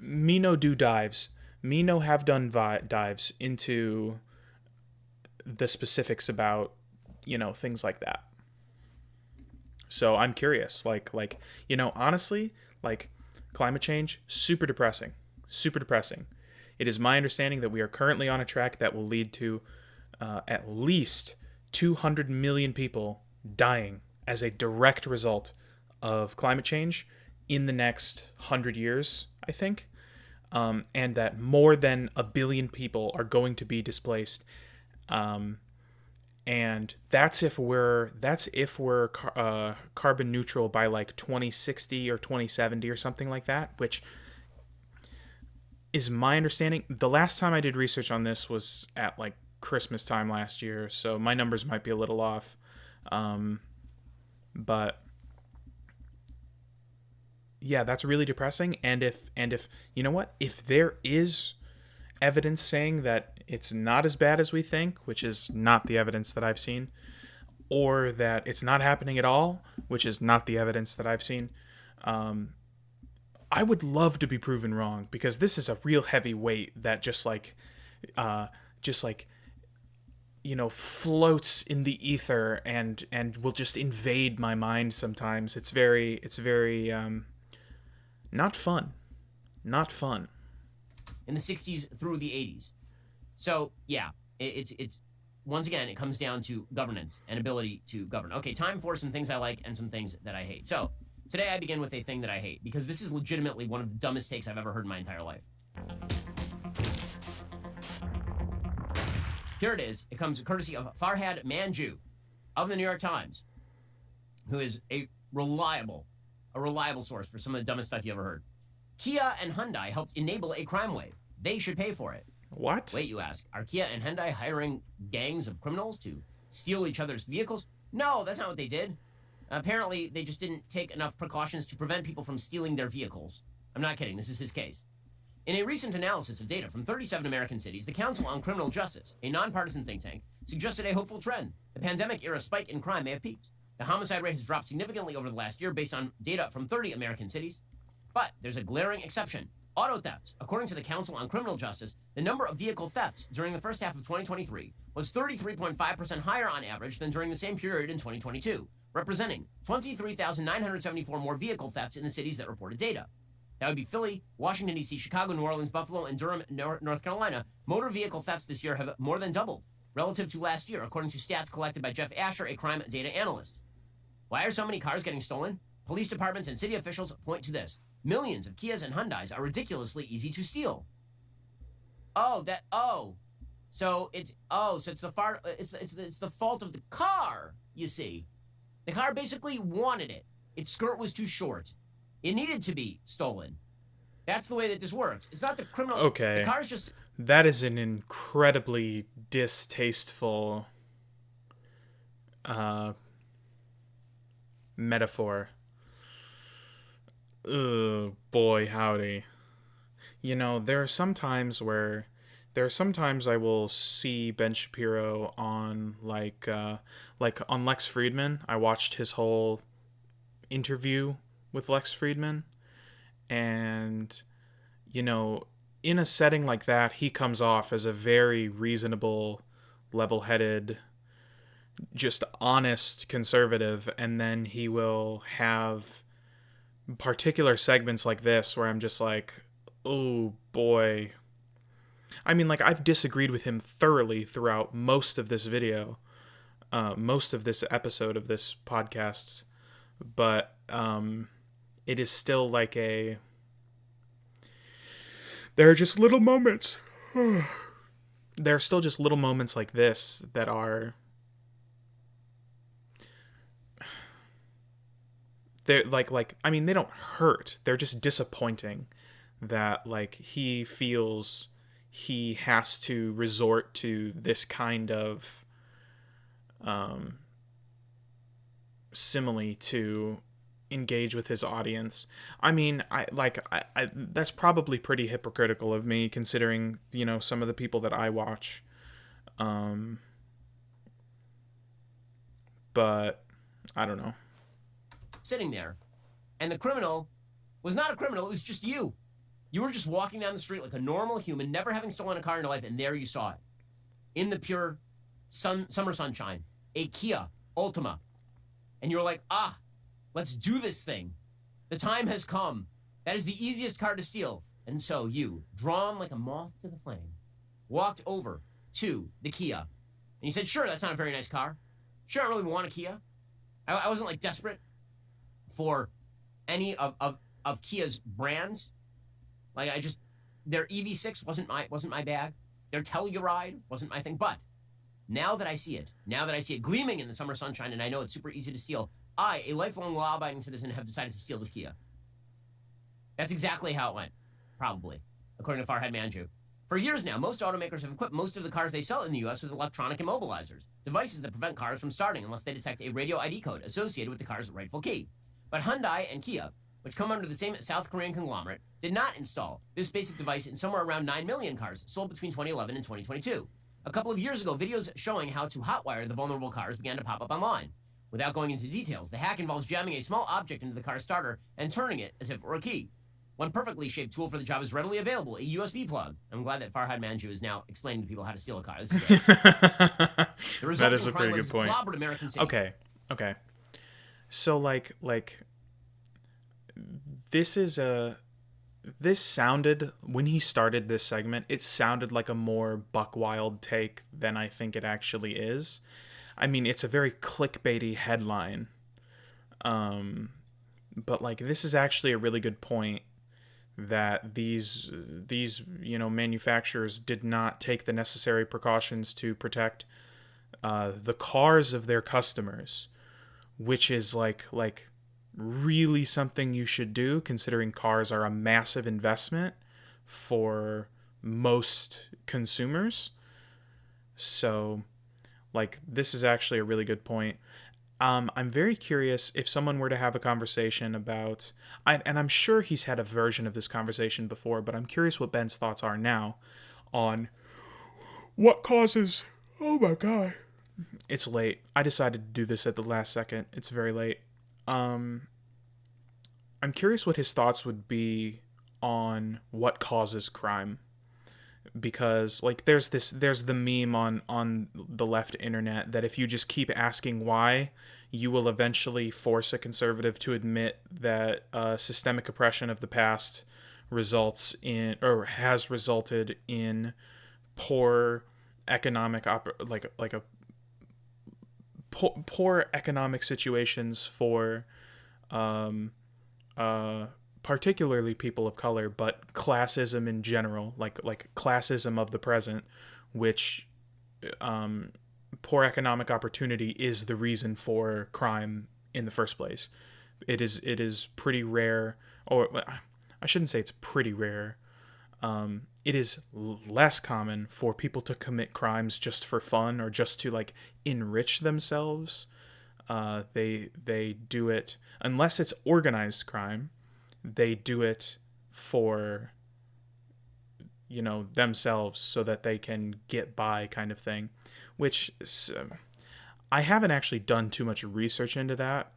Me no do dives. Me no have done dives into the specifics about, things like that. So I'm curious, honestly, climate change, super depressing. Super depressing. It is my understanding that we are currently on a track that will lead to at least 200 million people dying as a direct result of climate change in the next 100 years, I think. And that more than 1 billion people are going to be displaced. And that's if we're carbon neutral by 2060 or 2070 or something like that, which is my understanding. The last time I did research on this was at Christmas time last year, so my numbers might be a little off. But yeah, that's really depressing. And if you know what, if there is evidence saying that it's not as bad as we think, which is not the evidence that I've seen, or that it's not happening at all, which is not the evidence that I've seen, I would love to be proven wrong, because this is a real heavy weight that just floats in the ether and will just invade my mind sometimes. It's very not fun. Not fun. In the 60s through the 80s. So, yeah, it's once again, it comes down to governance and ability to govern. Okay, time for some things I like and some things that I hate. So, today I begin with a thing that I hate, because this is legitimately one of the dumbest takes I've ever heard in my entire life. Here it is. It comes courtesy of Farhad Manjoo of the New York Times, who is a reliable source for some of the dumbest stuff you ever heard. Kia and Hyundai helped enable a crime wave. They should pay for it. What? Wait, you ask. Are Kia and Hyundai hiring gangs of criminals to steal each other's vehicles? No, that's not what they did. Apparently, they just didn't take enough precautions to prevent people from stealing their vehicles. I'm not kidding. This is his case. In a recent analysis of data from 37 American cities, the Council on Criminal Justice, a nonpartisan think tank, suggested a hopeful trend. The pandemic-era spike in crime may have peaked. The homicide rate has dropped significantly over the last year based on data from 30 American cities. But there's a glaring exception. Auto theft. According to the Council on Criminal Justice, the number of vehicle thefts during the first half of 2023 was 33.5% higher on average than during the same period in 2022, representing 23,974 more vehicle thefts in the cities that reported data. That would be Philly, Washington, D.C., Chicago, New Orleans, Buffalo, and Durham, North Carolina. Motor vehicle thefts this year have more than doubled relative to last year, according to stats collected by Jeff Asher, a crime data analyst. Why are so many cars getting stolen? Police departments and city officials point to this. Millions of Kias and Hyundais are ridiculously easy to steal. So it's the fault of the car, you see. The car basically wanted it. Its skirt was too short. It needed to be stolen. That's the way that this works. It's not the criminal. Okay. The car's just. That is an incredibly distasteful metaphor. Ugh, boy, howdy. There are some times I will see Ben Shapiro on on Lex Friedman. I watched his whole interview with Lex Friedman, and in a setting like that, he comes off as a very reasonable, level-headed, just honest conservative, and then he will have particular segments like this where I'm just like, oh boy. I mean, I've disagreed with him thoroughly throughout most of this video, most of this episode of this podcast, but it is still there are just little moments. There are still just little moments like this that are they're I mean, they don't hurt. They're just disappointing that he feels he has to resort to this kind of simile to engage with his audience. I mean, I that's probably pretty hypocritical of me, considering, you know, some of the people that I watch. But I don't know. Sitting there, and the criminal was not a criminal. It was just you. You were just walking down the street like a normal human, never having stolen a car in your life, and there you saw it, in the pure summer sunshine, a Kia Ultima, and you were like, ah, let's do this thing. The time has come. That is the easiest car to steal. And so you, drawn like a moth to the flame, walked over to the Kia, and you said, sure, that's not a very nice car. Sure, I don't really want a Kia. I wasn't like desperate for any of Kia's brands. Like their EV6 wasn't my bag. Their Telluride wasn't my thing. But now that I see it gleaming in the summer sunshine, and I know it's super easy to steal, I, a lifelong law-abiding citizen, have decided to steal this Kia. That's exactly how it went, probably, according to Farhad Manjoo. For years now, most automakers have equipped most of the cars they sell in the U.S. with electronic immobilizers, devices that prevent cars from starting unless they detect a radio ID code associated with the car's rightful key. But Hyundai and Kia, which come under the same South Korean conglomerate, did not install this basic device in somewhere around 9 million cars sold between 2011 and 2022. A couple of years ago, videos showing how to hotwire the vulnerable cars began to pop up online. Without going into details, the hack involves jamming a small object into the car's starter and turning it as if it were a key. One perfectly shaped tool for the job is readily available, a USB plug. I'm glad that Farhad Manjoo is now explaining to people how to steal a car. This is great. That is a pretty good point. Okay. So like this sounded, when he started this segment, it sounded like a more buck wild take than I think it actually is. I mean, it's a very clickbaity headline. But like, this is actually a really good point, that these you know, manufacturers did not take the necessary precautions to protect the cars of their customers, which is like really something you should do, considering cars are a massive investment for most consumers. So like, this is actually a really good point. I'm very curious if someone were to have a conversation about, and I'm sure he's had a version of this conversation before, but I'm curious what Ben's thoughts are now on what causes, oh my God, it's late. I decided to do this at the last second. It's very late. I'm curious what his thoughts would be on what causes crime. Because like, there's the meme on the left internet that if you just keep asking why, you will eventually force a conservative to admit that systemic oppression of the past results in, or has resulted in, poor economic poor economic situations for particularly people of color, but classism in general, like classism of the present, which poor economic opportunity is the reason for crime in the first place. It is pretty rare, or I shouldn't say it's pretty rare. It is less common for people to commit crimes just for fun or just to like enrich themselves. They do it, unless it's organized crime, they do it for, you know, themselves so that they can get by, kind of thing, which I haven't actually done too much research into that.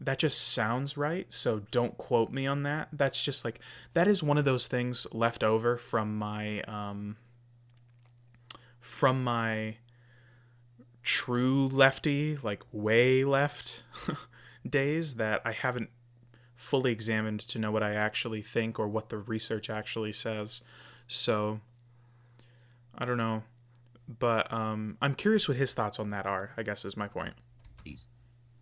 That just sounds right, so don't quote me on that. That's just like, that is one of those things left over from my true lefty, like way left days, that I haven't fully examined to know what I actually think or what the research actually says. So I don't know, but I'm curious what his thoughts on that are, I guess, is my point.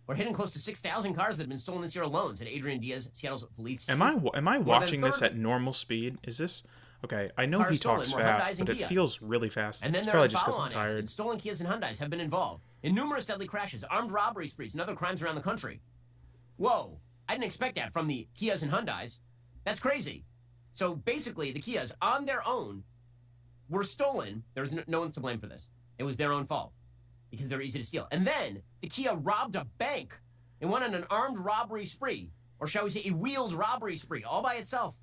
We're hitting close to 6,000 cars that have been stolen this year alone, said Adrian Diaz, Seattle's police chief. Am I watching this at normal speed? Is this okay? I know he talks fast, but it feels really fast. And then it's there probably are just because I'm follow-on tired. stolen Kias and Hyundais have been involved in numerous deadly crashes, armed robbery sprees, and other crimes around the country. Whoa, I didn't expect that from the Kias and Hyundais. That's crazy. So basically, the Kias, on their own, were stolen. There was no one to blame for this. It was their own fault, because they're easy to steal. And then the Kia robbed a bank and went on an armed robbery spree or shall we say a wheeled robbery spree all by itself.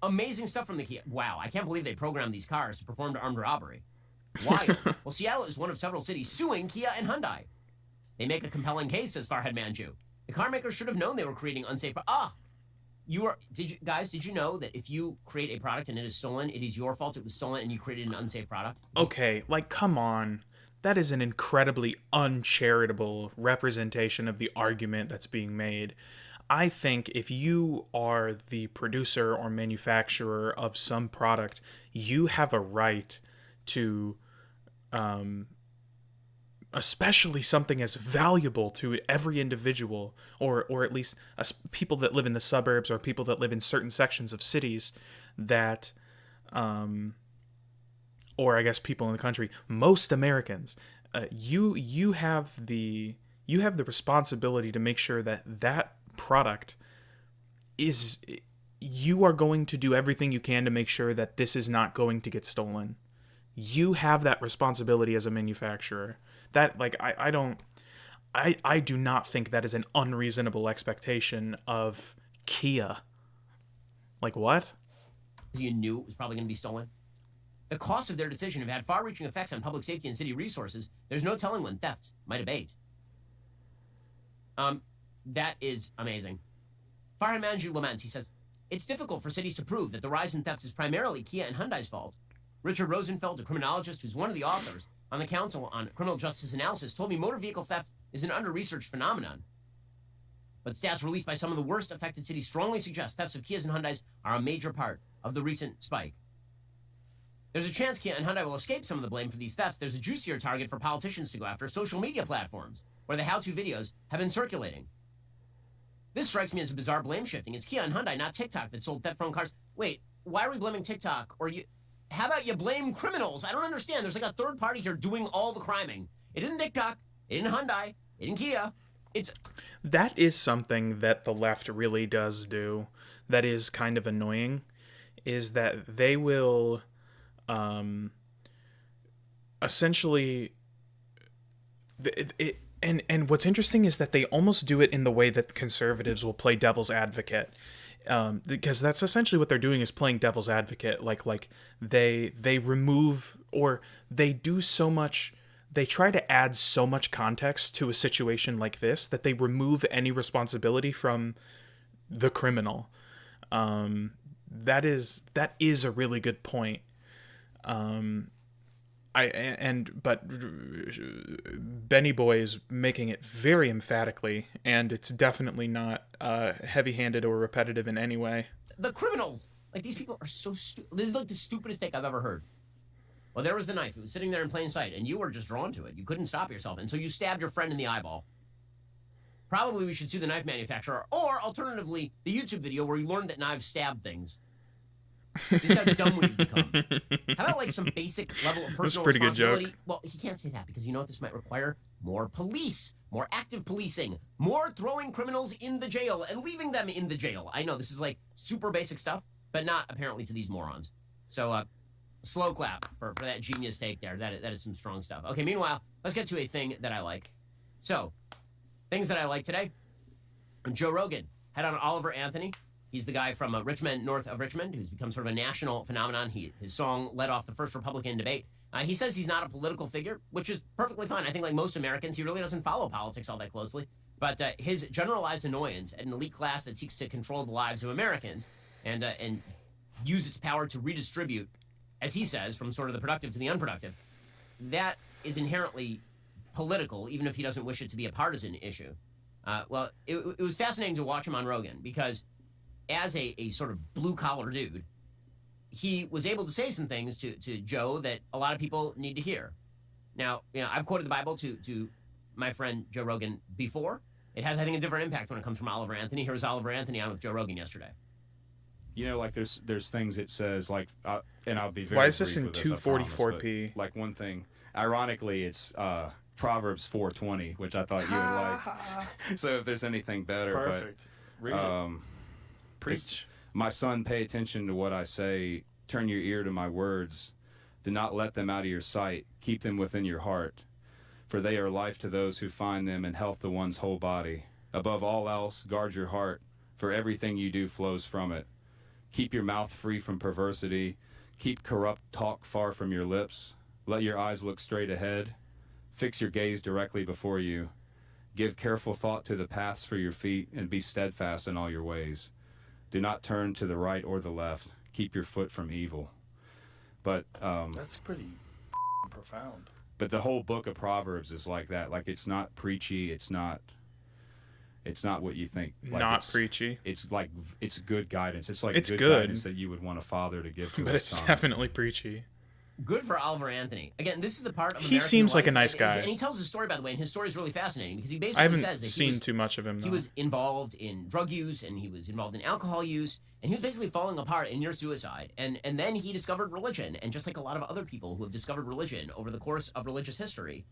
Amazing stuff from the Kia. Wow, I can't believe they programmed these cars to perform armed robbery. Why? Well, Seattle is one of several cities suing Kia and Hyundai. They make a compelling case, says Farhad Manju. The car makers should have known they were creating unsafe. Did you know that if you create a product and it is stolen, it is your fault it was stolen and you created an unsafe product? Okay, like, come on. That is an incredibly uncharitable representation of the argument that's being made. I think if you are the producer or manufacturer of some product, you have a right to, especially something as valuable to every individual, or at least people that live in the suburbs or people that live in certain sections of cities that, or I guess people in the country, most Americans, you have the responsibility to make sure that that product is, you are going to do everything you can to make sure that this is not going to get stolen. You have that responsibility as a manufacturer. That, like, I do not think that is an unreasonable expectation of Kia. Like, what? You knew it was probably going to be stolen. The costs of their decision have had far-reaching effects on public safety and city resources. There's no telling when thefts might abate. That is amazing. Farhan Manju laments. He says, it's difficult for cities to prove that the rise in thefts is primarily Kia and Hyundai's fault. Richard Rosenfeld, a criminologist who's one of the authors on the Council on Criminal Justice Analysis, told me motor vehicle theft is an under-researched phenomenon. But stats released by some of the worst affected cities strongly suggest thefts of Kias and Hyundais are a major part of the recent spike. There's a chance Kia and Hyundai will escape some of the blame for these thefts. There's a juicier target for politicians to go after: social media platforms, where the how-to videos have been circulating. This strikes me as a bizarre blame shifting. It's Kia and Hyundai, not TikTok, that sold theft-prone cars. Wait, why are we blaming TikTok? Or you? How about you blame criminals? I don't understand. There's like a third party here doing all the criming. It isn't TikTok. It isn't Hyundai. It isn't Kia. That is something that the left really does do that is kind of annoying, is that they will essentially... And what's interesting is that they almost do it in the way that conservatives will play devil's advocate, because that's essentially what they're doing, is playing devil's advocate. Like they remove, or they do so much. They try to add so much context to a situation like this that they remove any responsibility from the criminal. That is a really good point. But Benny Boy is making it very emphatically, and it's definitely not heavy-handed or repetitive in any way. The criminals! Like, these people are so stupid. This is like the stupidest take I've ever heard. Well, there was the knife. It was sitting there in plain sight, and you were just drawn to it. You couldn't stop yourself, and so you stabbed your friend in the eyeball. Probably we should sue the knife manufacturer, or alternatively, the YouTube video where you learned that knives stab things. This is how dumb we've become. How about, like, some basic level of personal That's a pretty good responsibility? joke. Well, he can't say that, because you know what this might require? More police, more active policing, more throwing criminals in the jail and leaving them in the jail. I know this is like super basic stuff, but not apparently to these morons. So, slow clap for that genius take there. That is some strong stuff. Okay, meanwhile, let's get to a thing that I like. So, things that I like today. Joe Rogan had on Oliver Anthony. He's the guy from Richmond, north of Richmond, who's become sort of a national phenomenon. His song led off the first Republican debate. He says he's not a political figure, which is perfectly fine. I think, like most Americans, he really doesn't follow politics all that closely. But his generalized annoyance at an elite class that seeks to control the lives of Americans and use its power to redistribute, as he says, from sort of the productive to the unproductive, that is inherently political, even if he doesn't wish it to be a partisan issue. Well, it was fascinating to watch him on Rogan, because as a sort of blue-collar dude, he was able to say some things to Joe that a lot of people need to hear. Now, I've quoted the Bible to my friend Joe Rogan before. It has, I think, a different impact when it comes from Oliver Anthony. Here was Oliver Anthony on with Joe Rogan yesterday. You know, like there's things it says, like, and I'll be very Why is this brief in with this, I promise, 244p? but, like, one thing, ironically, it's Proverbs 4:20, which I thought you would like. So if there's anything better, Perfect. Read it. Preach. My son, pay attention to what I say. Turn your ear to my words. Do not let them out of your sight. Keep them within your heart. For they are life to those who find them, and health to one's whole body. Above all else, guard your heart, for everything you do flows from it. Keep your mouth free from perversity. Keep corrupt talk far from your lips. Let your eyes look straight ahead. Fix your gaze directly before you. Give careful thought to the paths for your feet, and be steadfast in all your ways. Do not turn to the right or the left. Keep your foot from evil. But that's pretty profound. But the whole book of Proverbs is like that. Like, it's not preachy. It's not what you think. Like, not preachy. It's like, it's good guidance. It's like it's good guidance that you would want a father to give to but his it's son. definitely preachy. Good for Oliver Anthony. Again, this is the part of he American seems like life, a nice guy. and he tells his story, by the way, and his story is really fascinating because he I basically haven't says that seen too much of him, though. He was involved in drug use, and he was involved in alcohol use, and he was basically falling apart and near suicide. And then he discovered religion, and just like a lot of other people who have discovered religion over the course of religious history,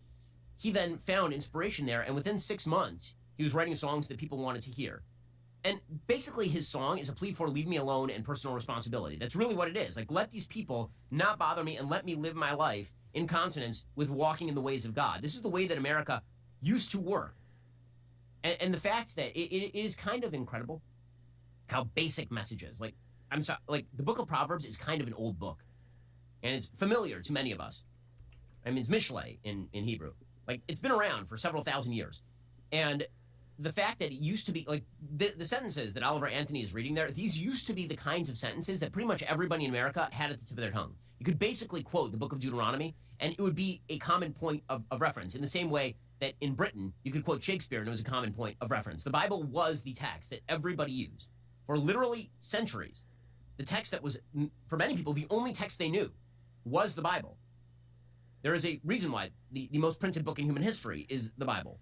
he then found inspiration there, and within 6 months, he was writing songs that people wanted to hear. And basically his song is a plea for leave me alone and personal responsibility. That's really what it is. Like, let these people not bother me and let me live my life in consonance with walking in the ways of God. This is the way that America used to work. And the fact that it is kind of incredible how basic messages, like, I'm sorry, like the book of Proverbs is kind of an old book. And it's familiar to many of us. I mean, it's Mishlei in Hebrew. Like, it's been around for several thousand years. And the fact that it used to be, like, the sentences that Oliver Anthony is reading there, these used to be the kinds of sentences that pretty much everybody in America had at the tip of their tongue. You could basically quote the book of Deuteronomy, and it would be a common point of reference, in the same way that in Britain, you could quote Shakespeare, and it was a common point of reference. The Bible was the text that everybody used for literally centuries. The text that was, for many people, the only text they knew was the Bible. There is a reason why the most printed book in human history is the Bible.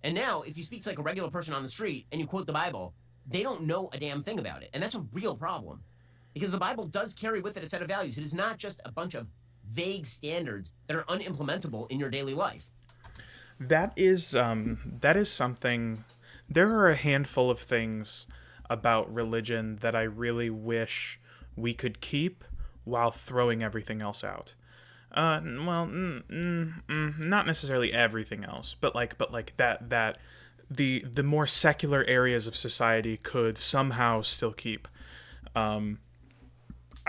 And now, if you speak to like a regular person on the street and you quote the Bible, they don't know a damn thing about it. And that's a real problem. Because the Bible does carry with it a set of values. It is not just a bunch of vague standards that are unimplementable in your daily life. That is something. There are a handful of things about religion that I really wish we could keep while throwing everything else out. Well, not necessarily everything else, but like that the more secular areas of society could somehow still keep. I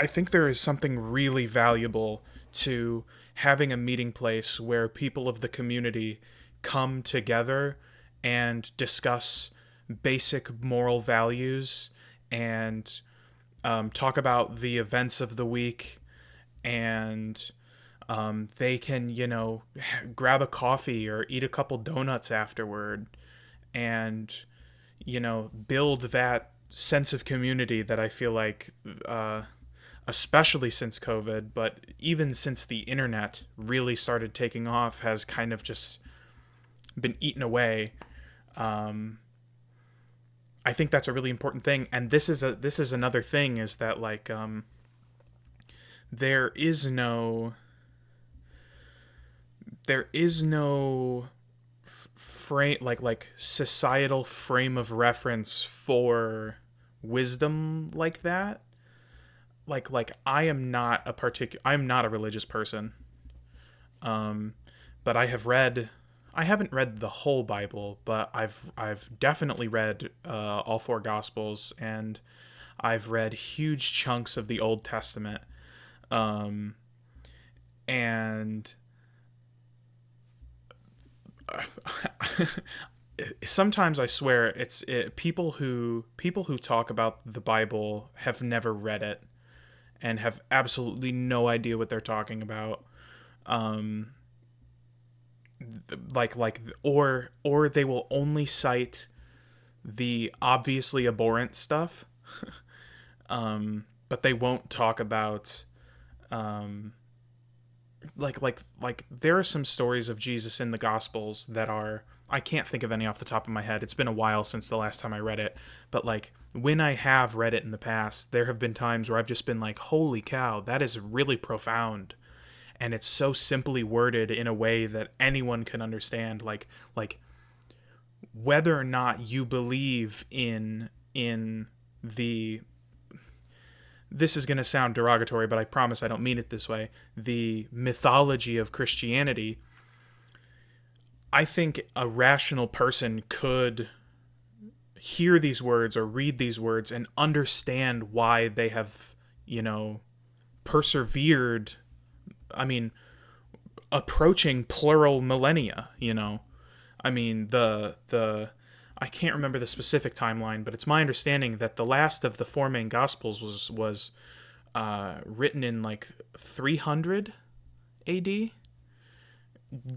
think there is something really valuable to having a meeting place where people of the community come together and discuss basic moral values and talk about the events of the week, and they can, grab a coffee or eat a couple donuts afterward and, build that sense of community that I feel like, especially since COVID, but even since the internet really started taking off, has kind of just been eaten away. I think that's a really important thing. And this is another thing, is that like, there is no frame, like societal frame of reference for wisdom like that. Like I am not a religious person. But I haven't read the whole Bible, but I've definitely read all four Gospels, and I've read huge chunks of the Old Testament. And sometimes I swear people who talk about the Bible have never read it and have absolutely no idea what they're talking about. Or they will only cite the obviously abhorrent stuff, but they won't talk about like there are some stories of Jesus in the Gospels that are, I can't think of any off the top of my head. It's been a while since the last time I read it, but like when I have read it in the past, there have been times where I've just been like, holy cow, that is really profound. And it's so simply worded in a way that anyone can understand, like whether or not you believe in the, this is going to sound derogatory, but I promise I don't mean it this way, the mythology of Christianity. I think a rational person could hear these words or read these words and understand why they have, persevered. I mean, approaching plural millennia, I mean, I can't remember the specific timeline, but it's my understanding that the last of the four main gospels was written in like 300 AD,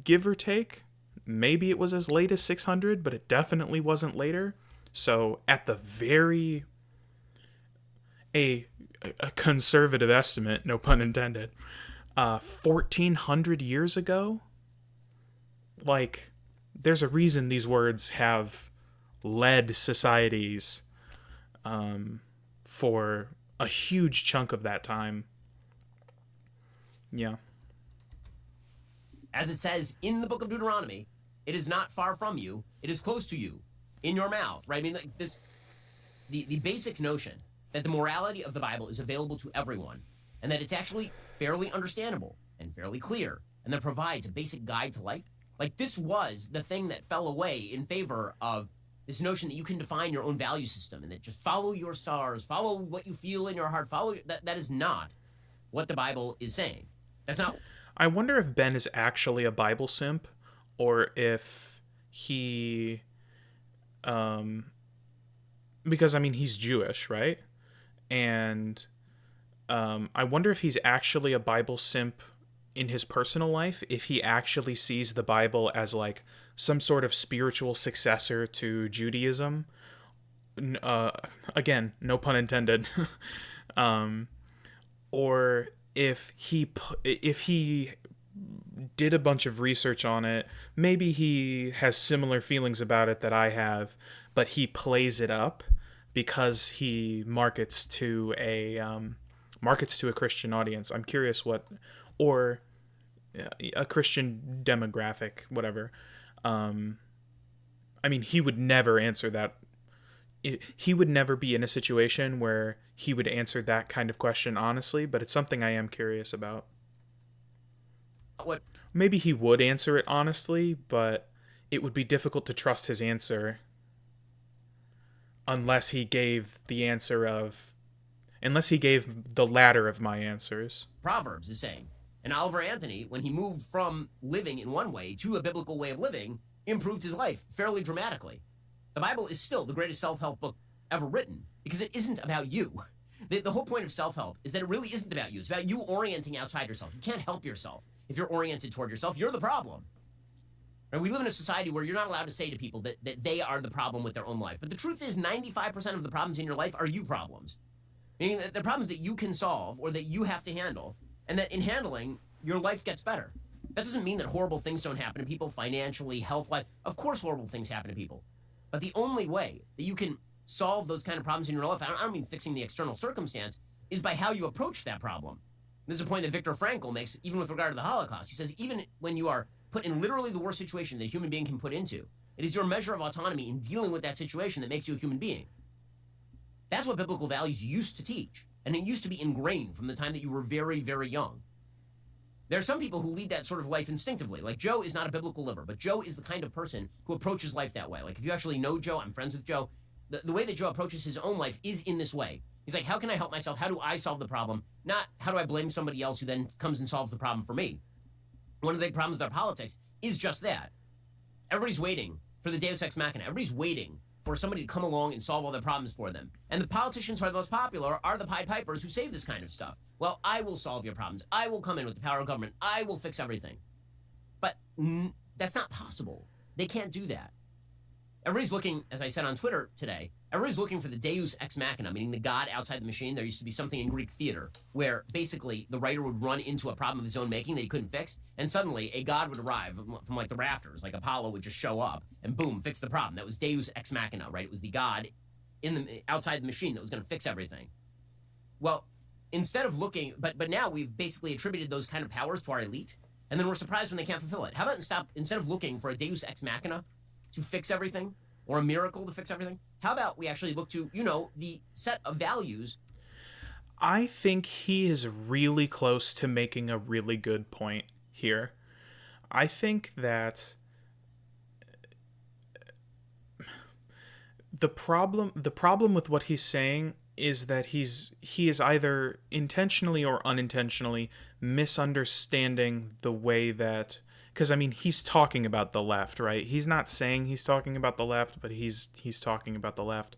give or take. Maybe it was as late as 600, but it definitely wasn't later. So at the very a conservative estimate, no pun intended, 1400 years ago, like, there's a reason these words have led societies for a huge chunk of that time. Yeah. As it says in the book of Deuteronomy, it is not far from you, it is close to you, in your mouth, right? I mean, like this, the basic notion that the morality of the Bible is available to everyone, and that it's actually fairly understandable and fairly clear, and that provides a basic guide to life. Like, this was the thing that fell away in favor of this notion that you can define your own value system and that just follow your stars, follow what you feel in your heart, follow that is not what the Bible is saying. That's not. I wonder if Ben is actually a Bible simp, or if he, because I mean, he's Jewish, right? And I wonder if he's actually a Bible simp in his personal life, if he actually sees the Bible as like some sort of spiritual successor to Judaism. Again, no pun intended. Or if he did a bunch of research on it, maybe he has similar feelings about it that I have, but he plays it up because he markets to a Christian audience. I'm curious or a Christian demographic, whatever. I mean, he would never answer that. He would never be in a situation where he would answer that kind of question honestly, but it's something I am curious about. What? Maybe he would answer it honestly, but it would be difficult to trust his answer unless he gave the latter of my answers. Proverbs is saying. And Oliver Anthony, when he moved from living in one way to a biblical way of living, improved his life fairly dramatically. The Bible is still the greatest self-help book ever written because it isn't about you. The whole point of self-help is that it really isn't about you. It's about you orienting outside yourself. You can't help yourself. If you're oriented toward yourself, you're the problem. Right? We live in a society where you're not allowed to say to people that they are the problem with their own life. But the truth is 95% of the problems in your life are you problems. Meaning that they're problems that you can solve or that you have to handle, and that in handling, your life gets better. That doesn't mean that horrible things don't happen to people financially, health-wise. Of course horrible things happen to people. But the only way that you can solve those kind of problems in your life, I don't mean fixing the external circumstance, is by how you approach that problem. This is a point that Viktor Frankl makes even with regard to the Holocaust. He says, even when you are put in literally the worst situation that a human being can put into, it is your measure of autonomy in dealing with that situation that makes you a human being. That's what biblical values used to teach. And it used to be ingrained from the time that you were very, very young. There are some people who lead that sort of life instinctively. Like, Joe is not a biblical liver, but Joe is the kind of person who approaches life that way. Like, if you actually know Joe, I'm friends with Joe, the way that Joe approaches his own life is in this way. He's like, how can I help myself? How do I solve the problem? Not how do I blame somebody else who then comes and solves the problem for me. One of the big problems with our politics is just that. Everybody's waiting for the Deus Ex Machina. Everybody's waiting for somebody to come along and solve all their problems for them. And the politicians who are the most popular are the Pied Pipers who say this kind of stuff. Well, I will solve your problems. I will come in with the power of government. I will fix everything. But that's not possible. They can't do that. Everybody's looking, as I said on Twitter today, everybody's looking for the Deus Ex Machina, meaning the God outside the machine. There used to be something in Greek theater where basically the writer would run into a problem of his own making that he couldn't fix, and suddenly a God would arrive from like the rafters, like Apollo would just show up and boom, fix the problem. That was Deus Ex Machina, right? It was the God outside the machine that was going to fix everything. Well, instead of looking, but now we've basically attributed those kind of powers to our elite, and then we're surprised when they can't fulfill it. How about instead of looking for a Deus Ex Machina to fix everything, or a miracle to fix everything, how about we actually look to, the set of values? I think he is really close to making a really good point here. I think that the problem with what he's saying is that he is either intentionally or unintentionally misunderstanding the way that, because I mean, he's talking about the left, right? He's not saying he's talking about the left, but he's talking about the left.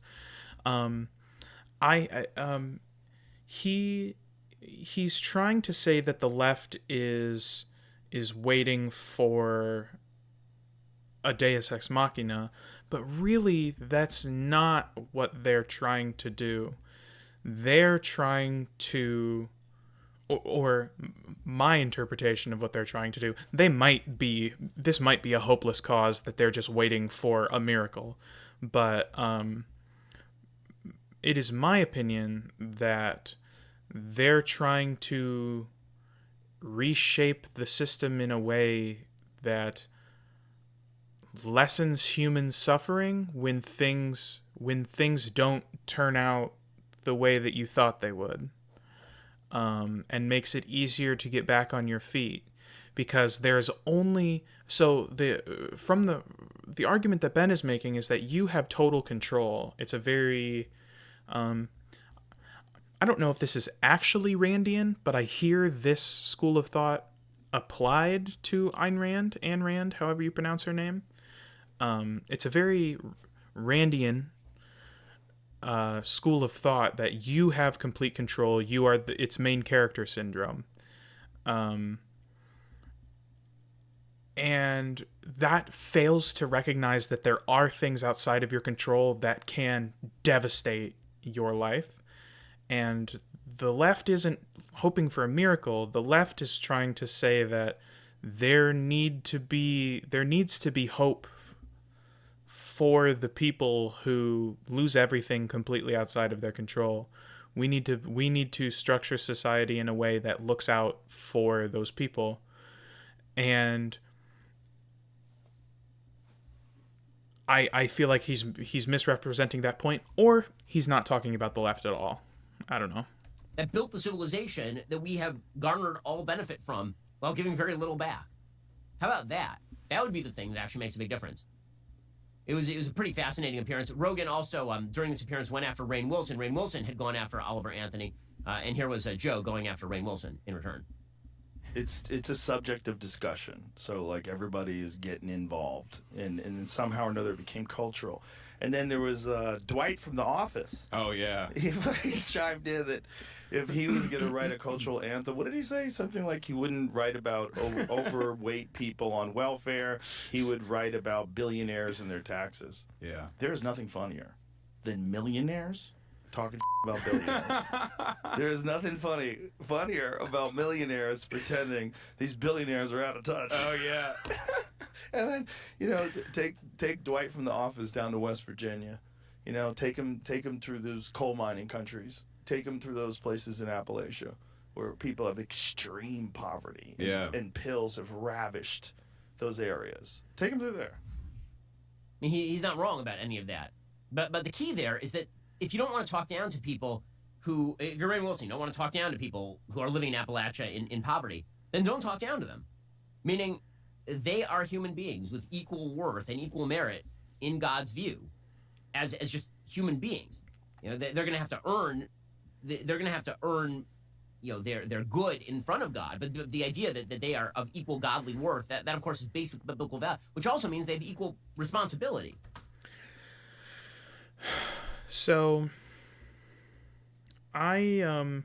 He's trying to say that the left is waiting for a Deus Ex Machina, but really that's not what they're trying to do. They're trying to, or my interpretation of what they're trying to do, this might be a hopeless cause that they're just waiting for a miracle, but it is my opinion that they're trying to reshape the system in a way that lessens human suffering when things don't turn out the way that you thought they would, and makes it easier to get back on your feet, because there's only the argument that Ben is making is that you have total control. It's a very I don't know if this is actually Randian, but I hear this school of thought applied to Ayn Rand, however you pronounce her name. It's a very Randian school of thought that you have complete control. You are its main character syndrome. And that fails to recognize that there are things outside of your control that can devastate your life. And the left isn't hoping for a miracle. The left is trying to say that there needs to be hope for the people who lose everything completely outside of their control. We need to structure society in a way that looks out for those people. And I feel like he's misrepresenting that point, or he's not talking about the left at all. I don't know. That built the civilization that we have garnered all benefit from while giving very little back. How about that? That would be the thing that actually makes a big difference. It was a pretty fascinating appearance. Rogan also, during this appearance, went after Rainn Wilson. Rainn Wilson had gone after Oliver Anthony, and here was Joe going after Rainn Wilson in return. It's a subject of discussion, so like everybody is getting involved, and somehow or another it became cultural. And then there was Dwight from The Office. Oh yeah, he chimed in that if he was going to write a cultural anthem, what did he say? Something like he wouldn't write about overweight people on welfare. He would write about billionaires and their taxes. Yeah, there's nothing funnier than millionaires talking about billionaires. There is nothing funnier about millionaires pretending these billionaires are out of touch. Oh yeah. And then, take Dwight from The Office down to West Virginia. Take him through those coal mining countries. Take him through those places in Appalachia where people have extreme poverty. And pills have ravished those areas. Take him through there. I mean, he's not wrong about any of that. But the key there is that if you don't want to talk down to people if you're Rainn Wilson, you don't want to talk down to people who are living in Appalachia in poverty, then don't talk down to them. Meaning, they are human beings with equal worth and equal merit in God's view, as just human beings. They're going to have to earn. They're going to have to earn, their good in front of God. But the idea that they are of equal godly worth, that of course is basic biblical value, which also means they have equal responsibility. So, I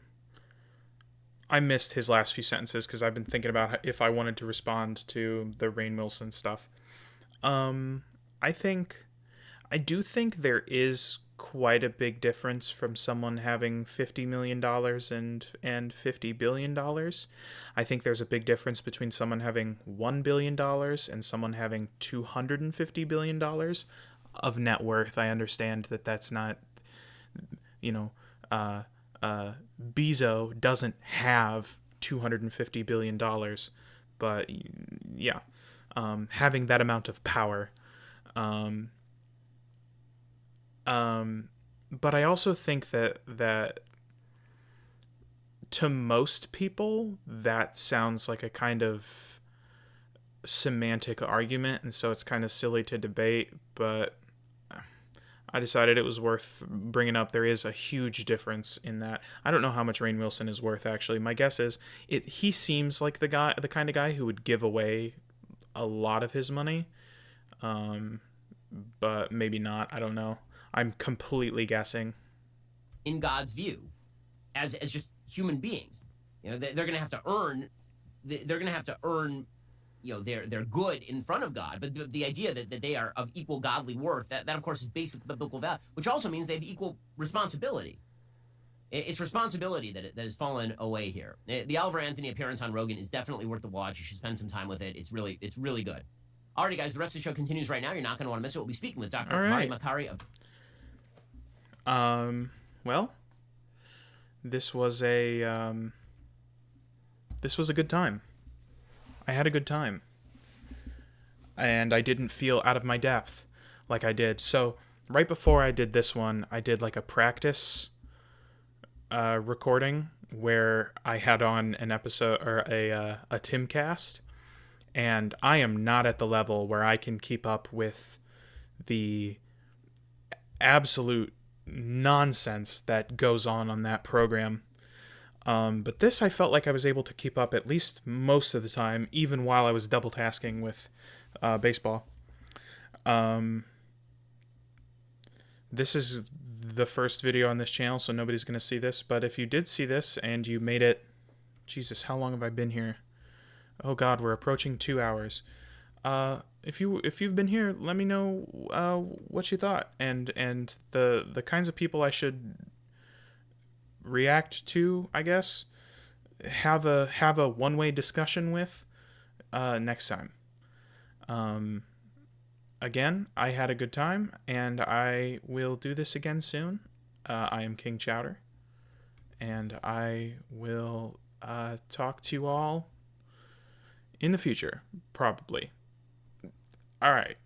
missed his last few sentences because I've been thinking about if I wanted to respond to the Rainn Wilson stuff. I do think there is quite a big difference from someone having $50 million and $50 billion. I think there's a big difference between someone having $1 billion and someone having $250 billion of net worth. I understand that that's not, Bezos doesn't have $250 billion, but yeah, having that amount of power. But I also think that to most people, that sounds like a kind of semantic argument, and so it's kind of silly to debate, but I decided it was worth bringing up. There is a huge difference in that. I don't know how much Rainn Wilson is worth, actually. My guess is he seems like the kind of guy who would give away a lot of his money, but maybe not. I don't know. I'm completely guessing. In God's view, as just human beings, they're going to have to earn. They're going to have to earn, their good in front of God. But the idea that they are of equal godly worth, that of course is basic biblical value, which also means they have equal responsibility. It's responsibility that has fallen away here. The Oliver Anthony appearance on Rogan is definitely worth the watch. You should spend some time with it. It's really good. Alrighty, guys, the rest of the show continues right now. You're not going to want to miss it. We'll be speaking with Dr. Marty Makary of... Well, this was a good time. I had a good time. And I didn't feel out of my depth like I did. So, right before I did this one, I did like a practice recording where I had on an episode or a Timcast, and I am not at the level where I can keep up with the absolute nonsense that goes on that program. But this, I felt like I was able to keep up at least most of the time, even while I was double tasking with baseball. This is the first video on this channel, so nobody's going to see this. But if you did see this and you made it... Jesus, how long have I been here? Oh God, we're approaching 2 hours. If you've been here, let me know what you thought and the kinds of people I should react to, I guess. Have a one-way discussion with next time. Again, I had a good time, and I will do this again soon. I am King Chowder, and I will talk to you all in the future, probably. All right.